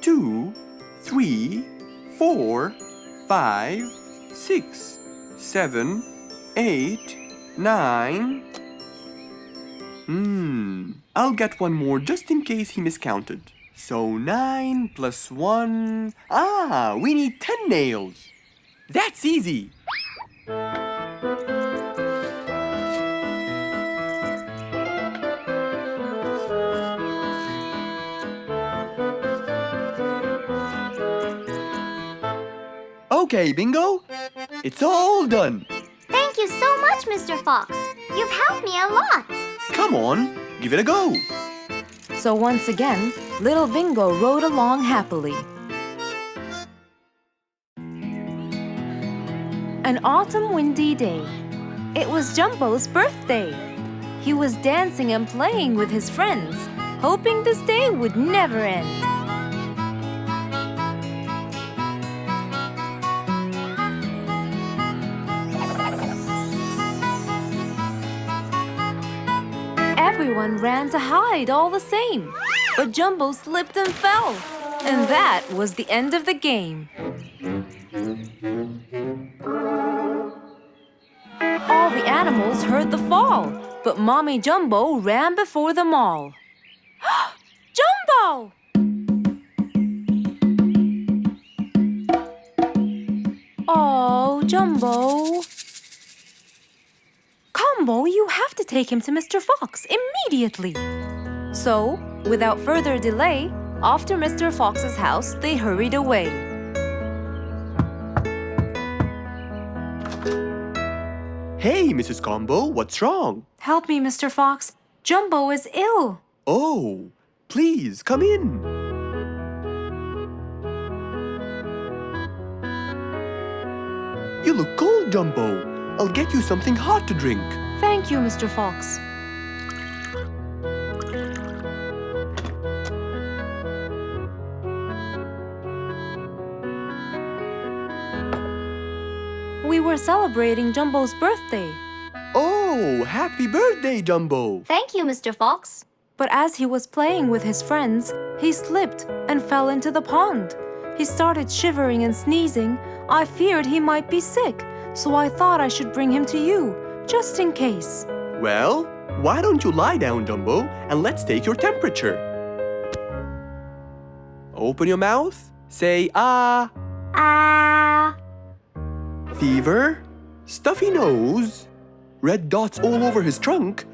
2, 3, 4, 5, 6, 7, 8, 9. I'll get one more just in case he miscounted. So 9 plus 1. We need 10 nails. That's easy. Okay, Bingo. It's all done. Thank you so much, Mr. Fox. You've helped me a lot. Come on, give it a go. So once again, little Bingo rode along happily. An autumn windy day. It was Jumbo's birthday. He was dancing and playing with his friends, hoping this day would never end. Everyone ran to hide all the same, but Jumbo slipped and fell. And that was the end of the game. All the animals heard the fall, but Mommy Jumbo ran before them all. Jumbo! Oh, Jumbo. Combo, you have to take him to Mr. Fox immediately. So, without further delay, off to Mr. Fox's house they hurried away. Hey, Mrs. Combo, what's wrong? Help me, Mr. Fox. Jumbo is ill. Oh, please come in. You look cold, Jumbo. I'll get you something hot to drink. Thank you, Mr. Fox. We were celebrating Jumbo's birthday. Oh, happy birthday, Jumbo. Thank you, Mr. Fox. But as he was playing with his friends, he slipped and fell into the pond. He started shivering and sneezing. I feared he might be sick, so I thought I should bring him to you, just in case. Well, why don't you lie down, Jumbo, and let's take your temperature. Open your mouth. Say ah. Ah. Fever, stuffy nose, red dots all over his trunk.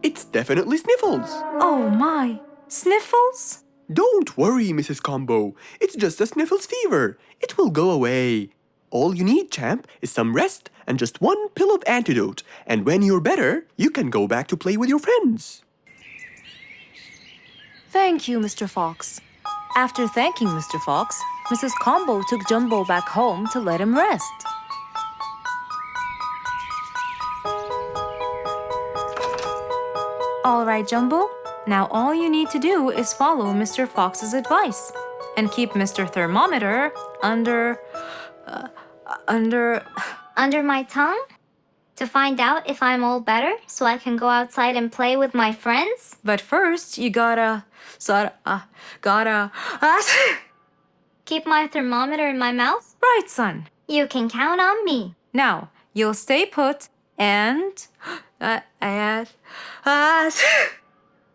It's definitely sniffles. Oh my, sniffles? Don't worry, Mrs. Combo. It's just a sniffles fever. It will go away. All you need, champ, is some rest and just one pill of antidote. And when you're better, you can go back to play with your friends. Thank you, Mr. Fox. After thanking Mr. Fox, Mrs. Combo took Jumbo back home to let him rest. All right, Jumbo. Now all you need to do is follow Mr. Fox's advice and keep Mr. Thermometer under Under my tongue? To find out if I'm all better so I can go outside and play with my friends? But first, you gotta Keep my thermometer in my mouth? right, son. You can count on me. Now, you'll stay put and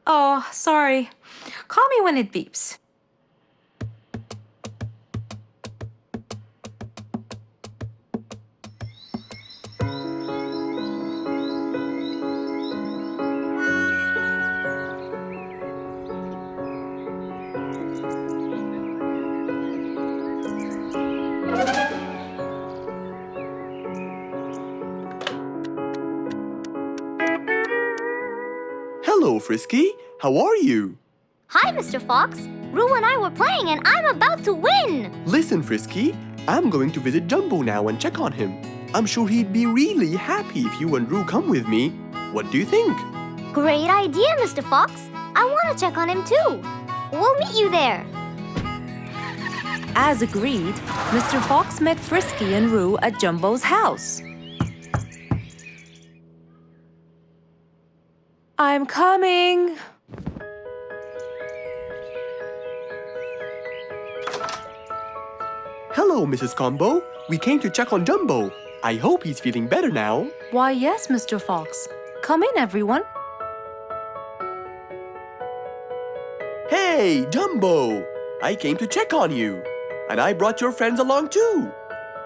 oh, sorry. Call me when it beeps. Hello, Frisky. How are you? Hi, Mr. Fox. Roo and I were playing and I'm about to win. Listen, Frisky, I'm going to visit Jumbo now and check on him. I'm sure he'd be really happy if you and Roo come with me. What do you think? Great idea, Mr. Fox. I want to check on him too. We'll meet you there. As agreed, Mr. Fox met Frisky and Roo at Jumbo's house. I'm coming. Hello, Mrs. Combo. We came to check on Jumbo. I hope he's feeling better now. Why, yes, Mr. Fox. Come in, everyone. Hey, Jumbo! I came to check on you. And I brought your friends along too.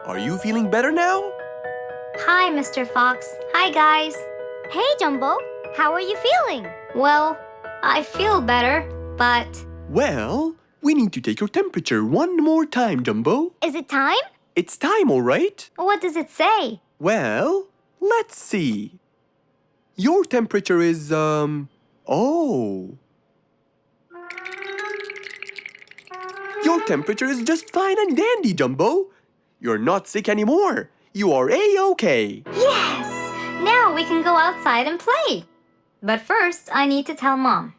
Are you feeling better now? Hi, Mr. Fox. Hi, guys. Hey, Jumbo. How are you feeling? Well, I feel better, but Well, we need to take your temperature one more time, Jumbo. Is it time? It's time, all right? What does it say? Well, let's see. Your temperature is, oh. Your temperature is just fine and dandy, Jumbo. You're not sick anymore. You are A-OK. yes! Now we can go outside and play. But first, I need to tell Mom.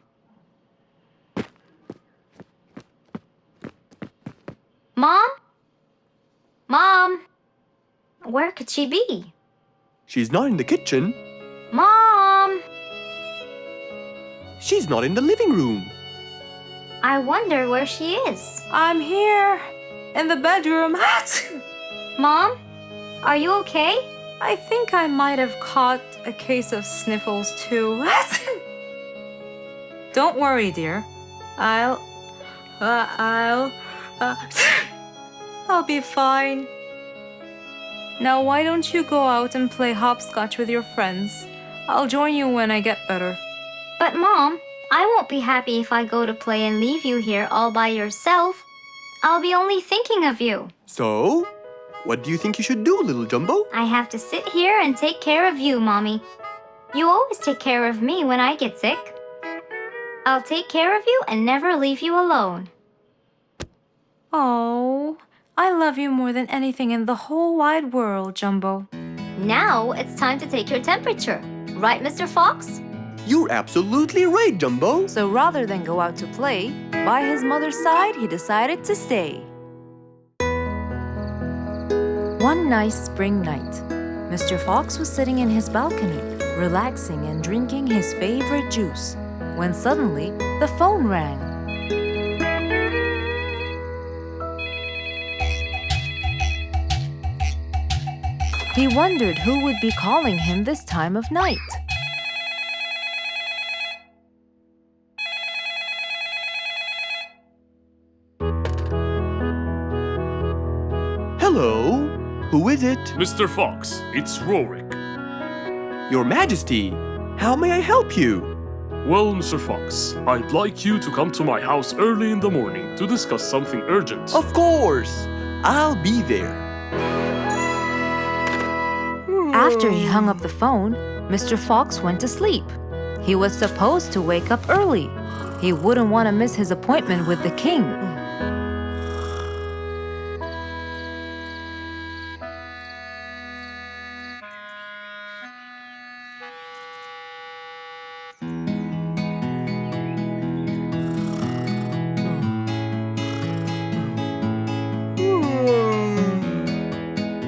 Mom? Mom? Where could she be? She's not in the kitchen. Mom! She's not in the living room. I wonder where she is. I'm here, in the bedroom. Mom? Are you okay? I think I might have caught a case of sniffles too. Don't worry, dear. I'll be fine. Now, why don't you go out and play hopscotch with your friends? I'll join you when I get better. But Mom, I won't be happy if I go to play and leave you here all by yourself. I'll be only thinking of you. So, what do you think you should do, little Jumbo? I have to sit here and take care of you, Mommy. You always take care of me when I get sick. I'll take care of you and never leave you alone. Oh, I love you more than anything in the whole wide world, Jumbo. Now it's time to take your temperature. Right, Mr. Fox? You're absolutely right, Jumbo. So rather than go out to play, by his mother's side, he decided to stay. One nice spring night, Mr. Fox was sitting in his balcony, relaxing and drinking his favorite juice, when suddenly the phone rang. He wondered who would be calling him this time of night. Hello? Who is it? Mr. Fox, it's Rorik. Your Majesty. How may I help you? Well, Mr. Fox, I'd like you to come to my house early in the morning to discuss something urgent. Of course. I'll be there. After he hung up the phone, Mr. Fox went to sleep. He was supposed to wake up early. He wouldn't want to miss his appointment with the king.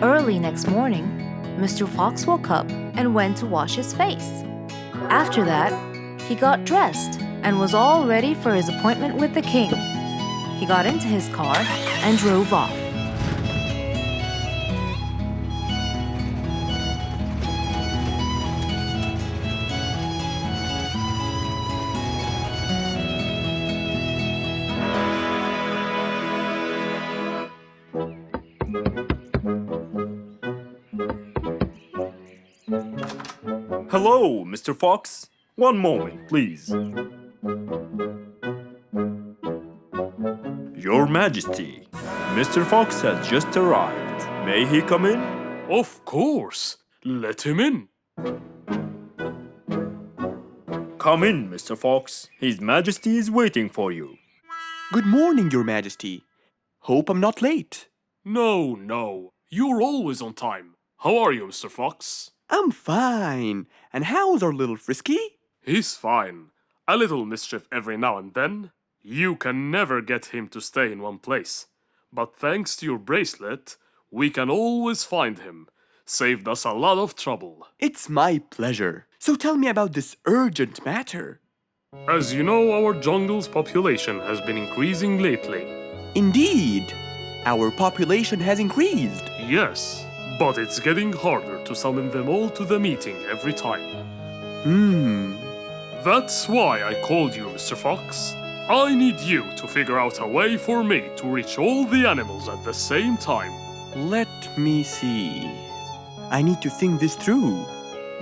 Early next morning, Mr. Fox woke up and went to wash his face. After that, he got dressed and was all ready for his appointment with the king. He got into his car and drove off. Hello, Mr. Fox. One moment, please. Your Majesty, Mr. Fox has just arrived. May he come in? Of course. Let him in. Come in, Mr. Fox. His Majesty is waiting for you. Good morning, Your Majesty. Hope I'm not late. No. You're always on time. How are you, Mr. Fox? I'm fine. And how's our little Frisky? He's fine. A little mischief every now and then. You can never get him to stay in one place. But thanks to your bracelet, we can always find him. Saved us a lot of trouble. It's my pleasure. So tell me about this urgent matter. As you know, our jungle's population has been increasing lately. Indeed, our population has increased. Yes, but it's getting harder to summon them all to the meeting every time. That's why I called you, Mr. Fox. I need you to figure out a way for me to reach all the animals at the same time. Let me see. I need to think this through.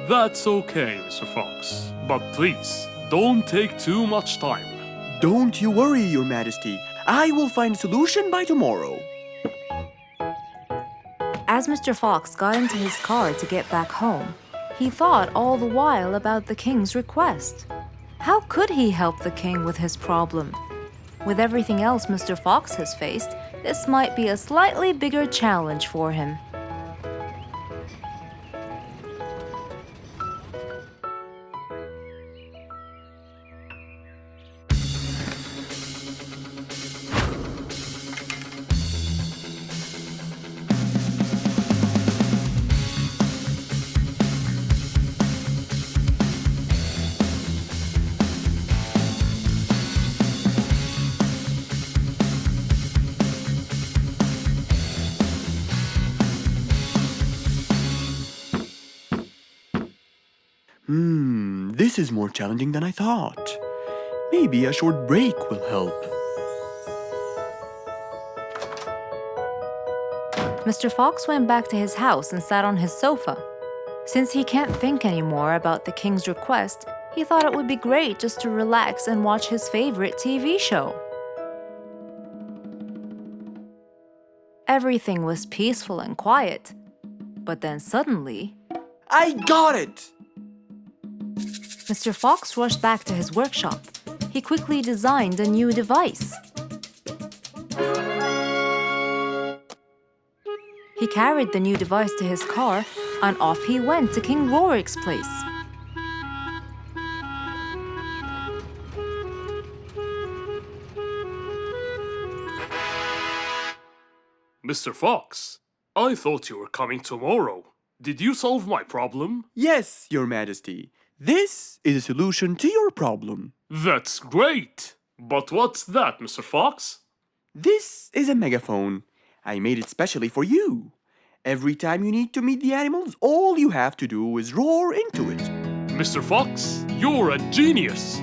That's okay, Mr. Fox. But please, don't take too much time. Don't you worry, Your Majesty. I will find a solution by tomorrow. As Mr. Fox got into his car to get back home, he thought all the while about the king's request. How could he help the king with his problem? With everything else Mr. Fox has faced, this might be a slightly bigger challenge for him. This is more challenging than I thought. Maybe a short break will help. Mr. Fox went back to his house and sat on his sofa. Since he can't think anymore about the king's request, he thought it would be great just to relax and watch his favorite TV show. Everything was peaceful and quiet. But then suddenly, I got it! Mr. Fox rushed back to his workshop. He quickly designed a new device. He carried the new device to his car, and off he went to King Rorik's place. Mr. Fox, I thought you were coming tomorrow. Did you solve my problem? Yes, Your Majesty. This is a solution to your problem. That's great! But what's that, Mr. Fox? This is a megaphone. I made it specially for you. Every time you need to meet the animals, all you have to do is roar into it. Mr. Fox, you're a genius!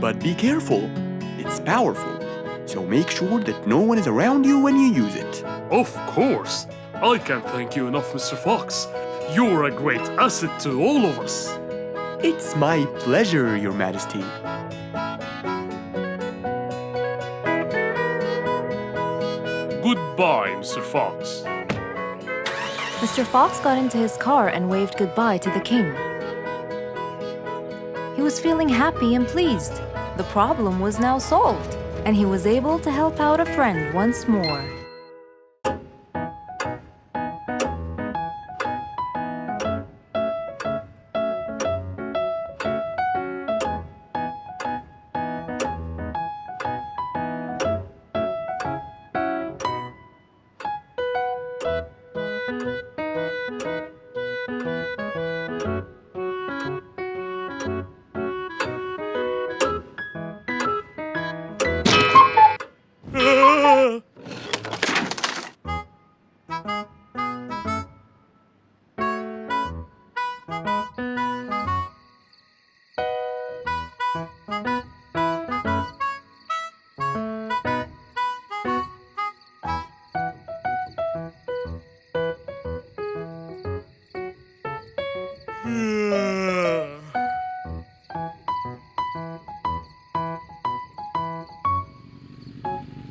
But be careful. It's powerful. So make sure that no one is around you when you use it. Of course! I can't thank you enough, Mr. Fox. You're a great asset to all of us. It's my pleasure, Your Majesty. Goodbye, Mr. Fox. Mr. Fox got into his car and waved goodbye to the king. He was feeling happy and pleased. The problem was now solved, and he was able to help out a friend once more.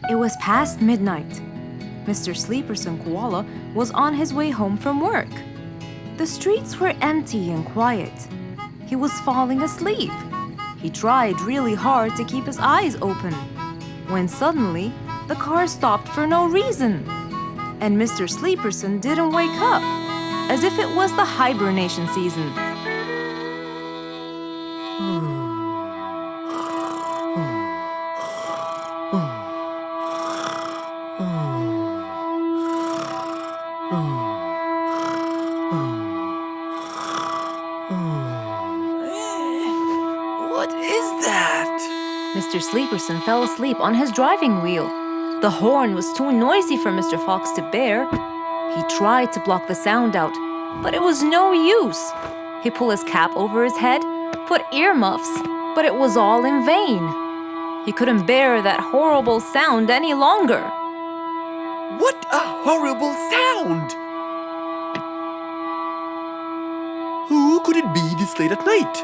It was past midnight. Mr. Sleeperson Koala was on his way home from work. The streets were empty and quiet. he was falling asleep. He tried really hard to keep his eyes open, when suddenly the car stopped for no reason. And Mr. Sleeperson didn't wake up, as if it was the hibernation season. What is that? Mr. Sleeperson fell asleep on his driving wheel. The horn was too noisy for Mr. Fox to bear. He tried to block the sound out, but it was no use. He pulled his cap over his head, put earmuffs, but it was all in vain. He couldn't bear that horrible sound any longer. What a horrible sound! Who could it be this late at night?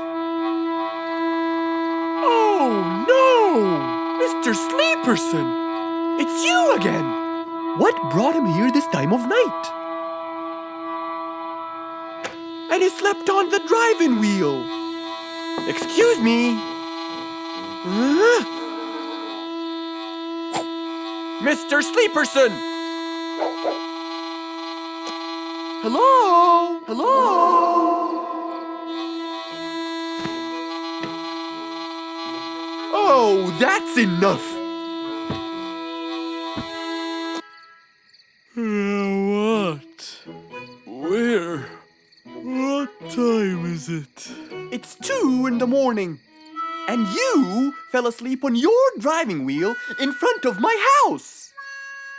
Oh no! Mr. Sleeperson! It's you again! What brought him here this time of night? And he slept on the driving wheel! Excuse me! Mr. Sleeperson! Hello? Hello? Oh, that's enough! What? Where? What time is it? It's 2 in the morning. And you fell asleep on your driving wheel in front of my house.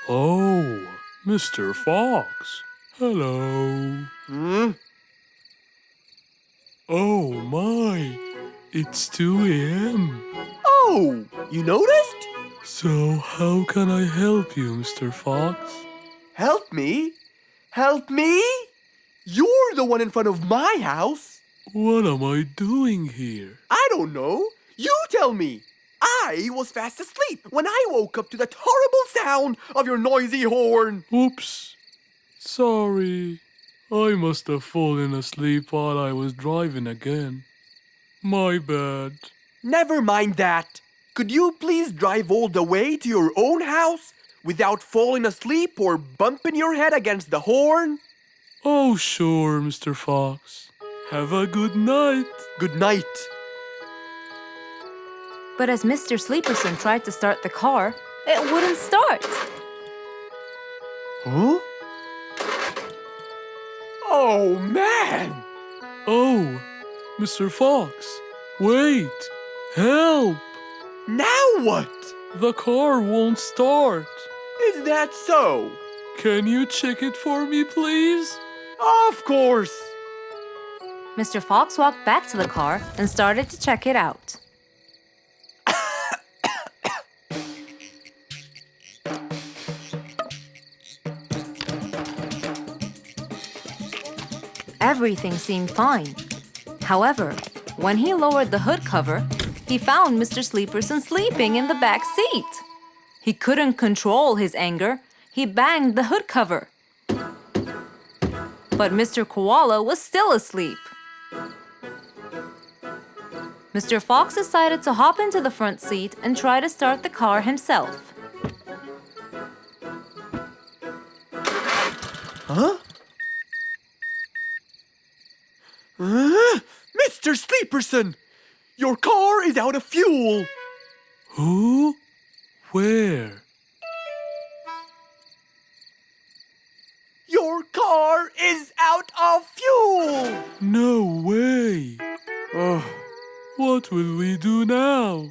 Oh, Mr. Fox. Hello. Oh my, it's 2 a.m. Oh, you noticed? So how can I help you, Mr. Fox? Help me? Help me? You're the one in front of my house. What am I doing here? I don't know. You tell me. I was fast asleep when I woke up to that horrible sound of your noisy horn. Oops. Sorry. I must have fallen asleep while I was driving again. My bad. Never mind that. Could you please drive all the way to your own house without falling asleep or bumping your head against the horn? Oh, sure, Mr. Fox. Have a good night. Good night. But as Mr. Sleeperson tried to start the car, it wouldn't start. Huh? Oh, man! Oh, Mr. Fox, wait! Help! Now what? The car won't start. Is that so? Can you check it for me, please? Of course! Mr. Fox walked back to the car and started to check it out. Everything seemed fine. However, when he lowered the hood cover, he found Mr. Sleeperson sleeping in the back seat. He couldn't control his anger. He banged the hood cover. But Mr. Koala was still asleep. Mr. Fox decided to hop into the front seat and try to start the car himself. Huh? Mr. Sleeperson! Your car is out of fuel! Who? Where? Your car is out of fuel! No way! Oh, What will we do now?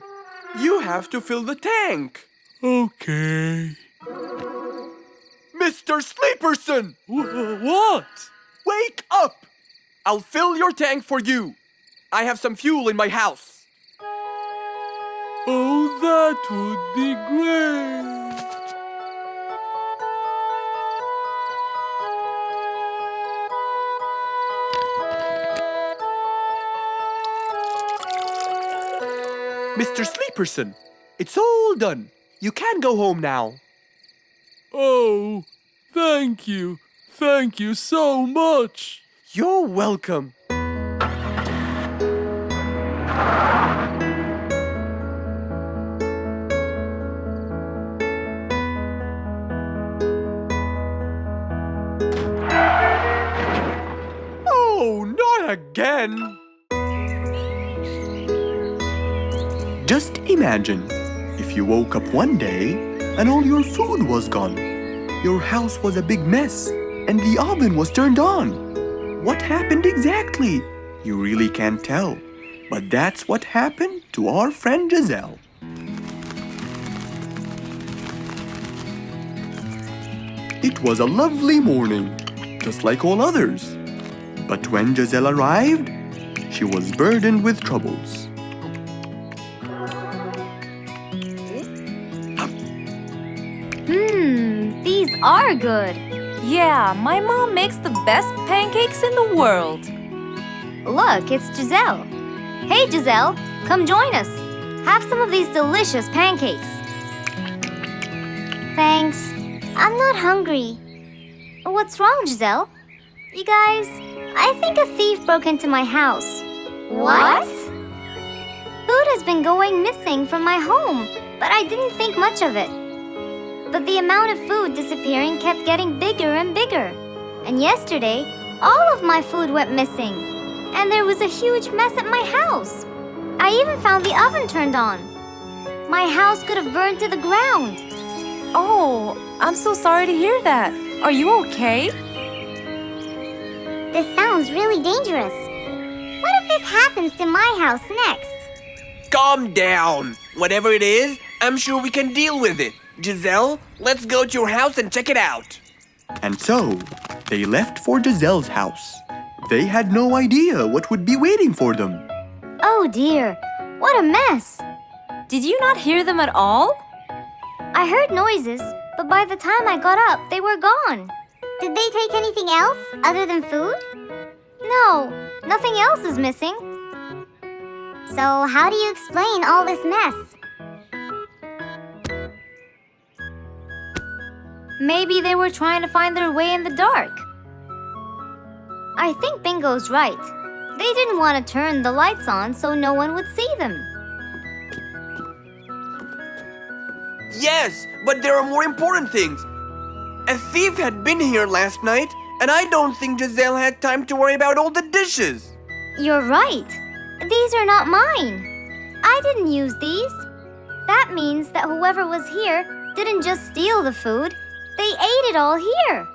you have to fill the tank! Okay. Mr. Sleeperson! What? Wake up! I'll fill your tank for you. I have some fuel in my house. Oh, that would be great. Mr. Sleeperson, it's all done. You can go home now. Oh, thank you. Thank you so much. You're welcome. Oh, not again! Just imagine if you woke up one day and all your food was gone. Your house was a big mess and the oven was turned on. What happened exactly? You really can't tell. But that's what happened to our friend Giselle. It was a lovely morning, just like all others. But when Giselle arrived, she was burdened with troubles. These are good. Yeah, my mom makes the best pancakes in the world. Look, it's Giselle. Hey, Giselle, come join us. Have some of these delicious pancakes. Thanks. I'm not hungry. What's wrong, Giselle? You guys, I think a thief broke into my house. What? Food has been going missing from my home, but I didn't think much of it. But the amount of food disappearing kept getting bigger and bigger. And yesterday, all of my food went missing. And there was a huge mess at my house. I even found the oven turned on. My house could have burned to the ground. Oh, I'm so sorry to hear that. Are you okay? This sounds really dangerous. What if this happens to my house next? Calm down. Whatever it is, I'm sure we can deal with it. Giselle, let's go to your house and check it out. And so, they left for Giselle's house. They had no idea what would be waiting for them. Oh dear, what a mess. Did you not hear them at all? I heard noises, but by the time I got up, they were gone. Did they take anything else other than food? No, nothing else is missing. So how do you explain all this mess? Maybe they were trying to find their way in the dark. I think Bingo's right. They didn't want to turn the lights on so no one would see them. Yes, but there are more important things. A thief had been here last night, and I don't think Giselle had time to worry about all the dishes. You're right. These are not mine. I didn't use these. That means that whoever was here didn't just steal the food. They ate it all here.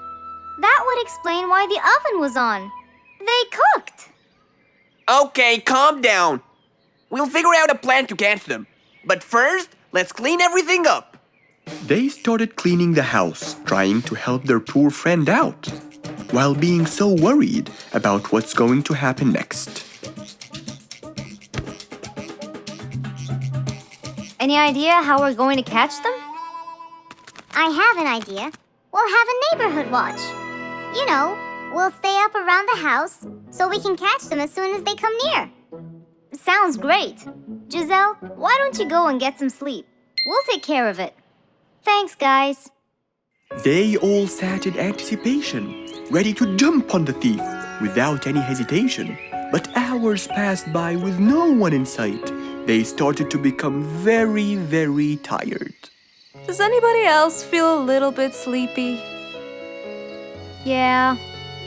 That would explain why the oven was on. They cooked. Okay, calm down. We'll figure out a plan to catch them. But first, let's clean everything up. They started cleaning the house, trying to help their poor friend out, while being so worried about what's going to happen next. Any idea how we're going to catch them? I have an idea. We'll have a neighborhood watch. You know, we'll stay up around the house so we can catch them as soon as they come near. Sounds great. Giselle, why don't you go and get some sleep? We'll take care of it. Thanks, guys. They all sat in anticipation, ready to jump on the thief without any hesitation. But hours passed by with no one in sight. They started to become very, very tired. Does anybody else feel a little bit sleepy? Yeah,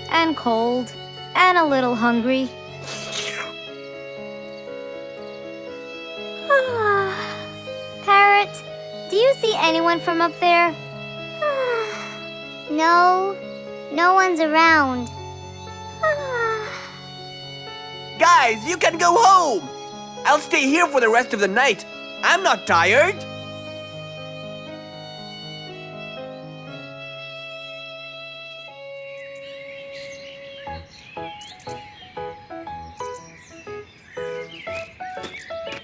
and cold, and a little hungry. Parrot, do you see anyone from up there? No, no one's around. Guys, you can go home. I'll stay here for the rest of the night. I'm not tired.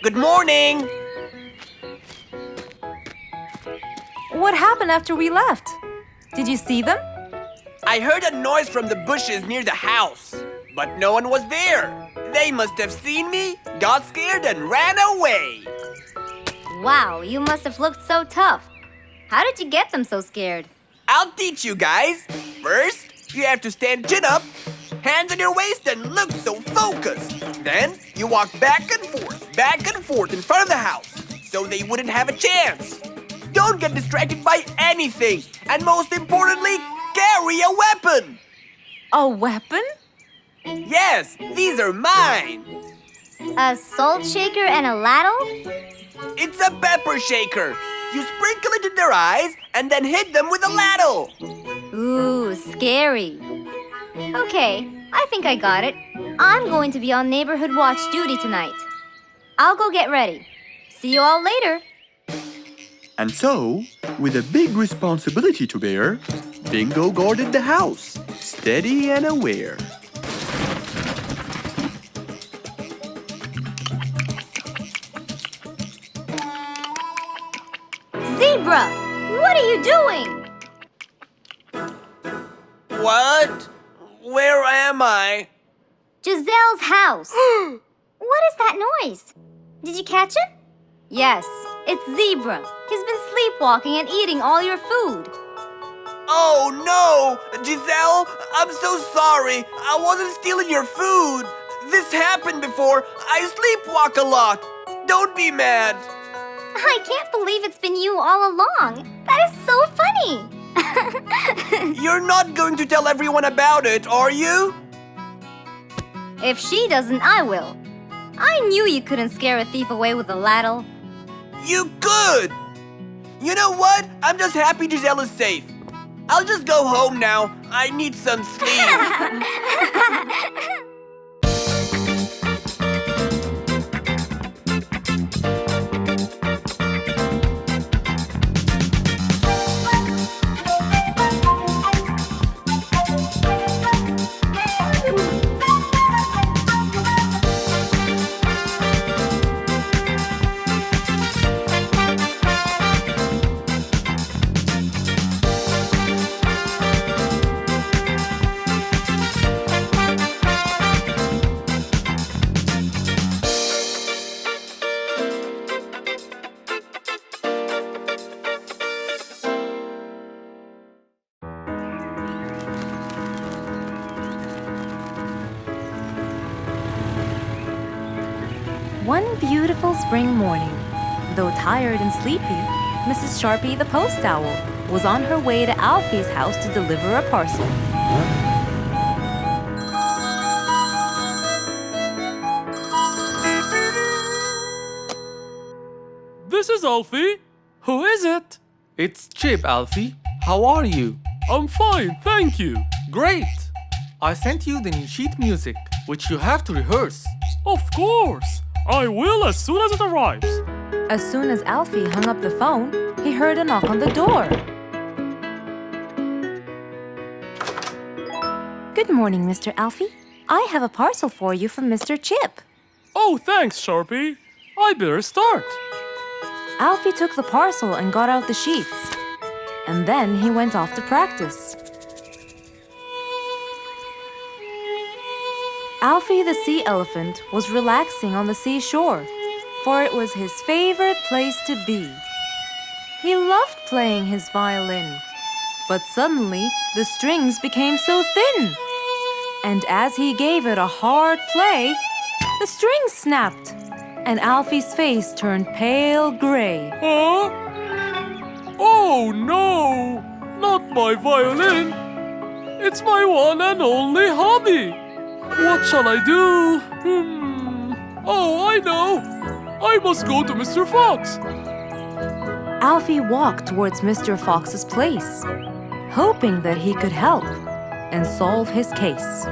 Good morning. What happened after we left? Did you see them? I heard a noise from the bushes near the house, but no one was there. They must have seen me, got scared, and ran away. Wow, you must have looked so tough. How did you get them so scared? I'll teach you guys. First, you have to stand chin up, Hands on your waist and look so focused. Then you walk back and forth in front of the house so they wouldn't have a chance. Don't get distracted by anything. And most importantly, carry a weapon. A weapon? Yes, these are mine. A salt shaker and a ladle? It's a pepper shaker. You sprinkle it in their eyes and then hit them with a ladle. Ooh, scary. Okay, I think I got it. I'm going to be on neighborhood watch duty tonight. I'll go get ready. See you all later. And so, with a big responsibility to bear, Bingo guarded the house, steady and aware. Zebra, what are you doing? What? Where am I? Giselle's house. What is that noise? Did you catch him? Yes, it's Zebra. He's been sleepwalking and eating all your food. Oh no! Giselle, I'm so sorry. I wasn't stealing your food. This happened before. I sleepwalk a lot. Don't be mad. I can't believe it's been you all along. That is so funny. You're not going to tell everyone about it, are you? If she doesn't, I will. I knew you couldn't scare a thief away with a ladle. You could! You know what? I'm just happy Giselle is safe. I'll just go home now. I need some sleep. One beautiful spring morning, though tired and sleepy, Mrs. Sharpie the post owl was on her way to Alfie's house to deliver a parcel. This is Alfie. Who is it? It's Chip, Alfie. How are you? I'm fine, thank you. Great! I sent you the new sheet music, which you have to rehearse. Of course. I will as soon as it arrives. As soon as Alfie hung up the phone, he heard a knock on the door. Good morning, Mr. Alfie. I have a parcel for you from Mr. Chip. Oh, thanks, Sharpie. I better start. Alfie took the parcel and got out the sheets. And then he went off to practice. Alfie the sea elephant was relaxing on the seashore, for it was his favorite place to be. He loved playing his violin, but suddenly the strings became so thin. And as he gave it a hard play, the strings snapped, and Alfie's face turned pale gray. Huh? Oh no! Not my violin! It's my one and only hobby! What shall I do? Oh, I know! I must go to Mr. Fox! Alfie walked towards Mr. Fox's place, hoping that he could help and solve his case.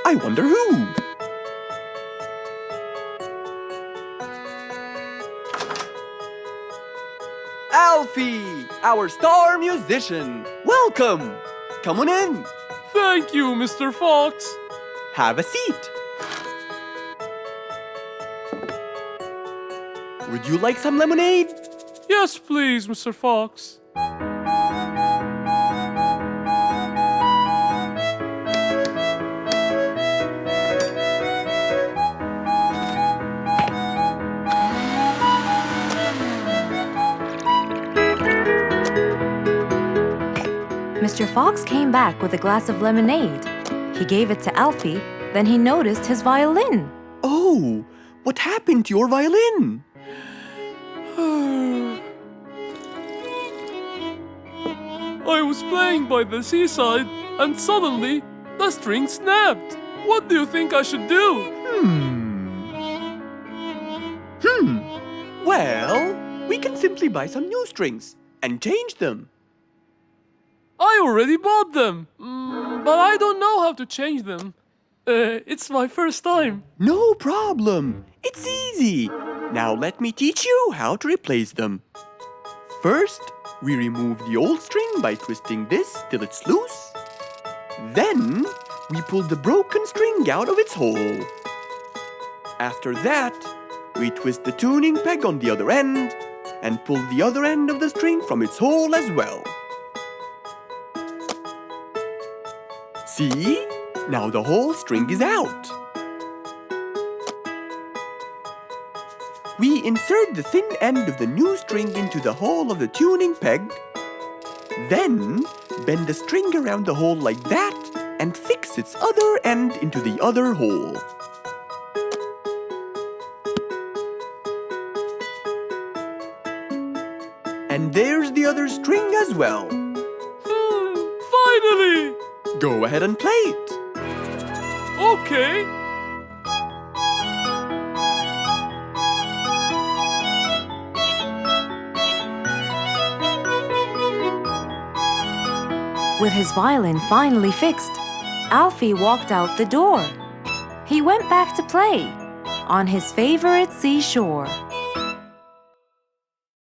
I wonder who? Alfie, our star musician. Welcome. Come on in. Thank you, Mr. Fox. Have a seat. would you like some lemonade? Yes, please, Mr. Fox. Mr. Fox came back with a glass of lemonade. He gave it to Alfie, then he noticed his violin. Oh, what happened to your violin? I was playing by the seaside, and suddenly the string snapped. What do you think I should do? Well, we can simply buy some new strings and change them. I already bought them, but I don't know how to change them. It's my first time. No problem. It's easy. Now let me teach you how to replace them. First, we remove the old string by twisting this till it's loose. Then, we pull the broken string out of its hole. After that, we twist the tuning peg on the other end and pull the other end of the string from its hole as well. See? Now the whole string is out. We insert the thin end of the new string into the hole of the tuning peg. Then, bend the string around the hole like that and fix its other end into the other hole. And there's the other string as well. Finally! Go ahead and play it. Okay. With his violin finally fixed, Alfie walked out the door. He went back to play on his favorite seashore.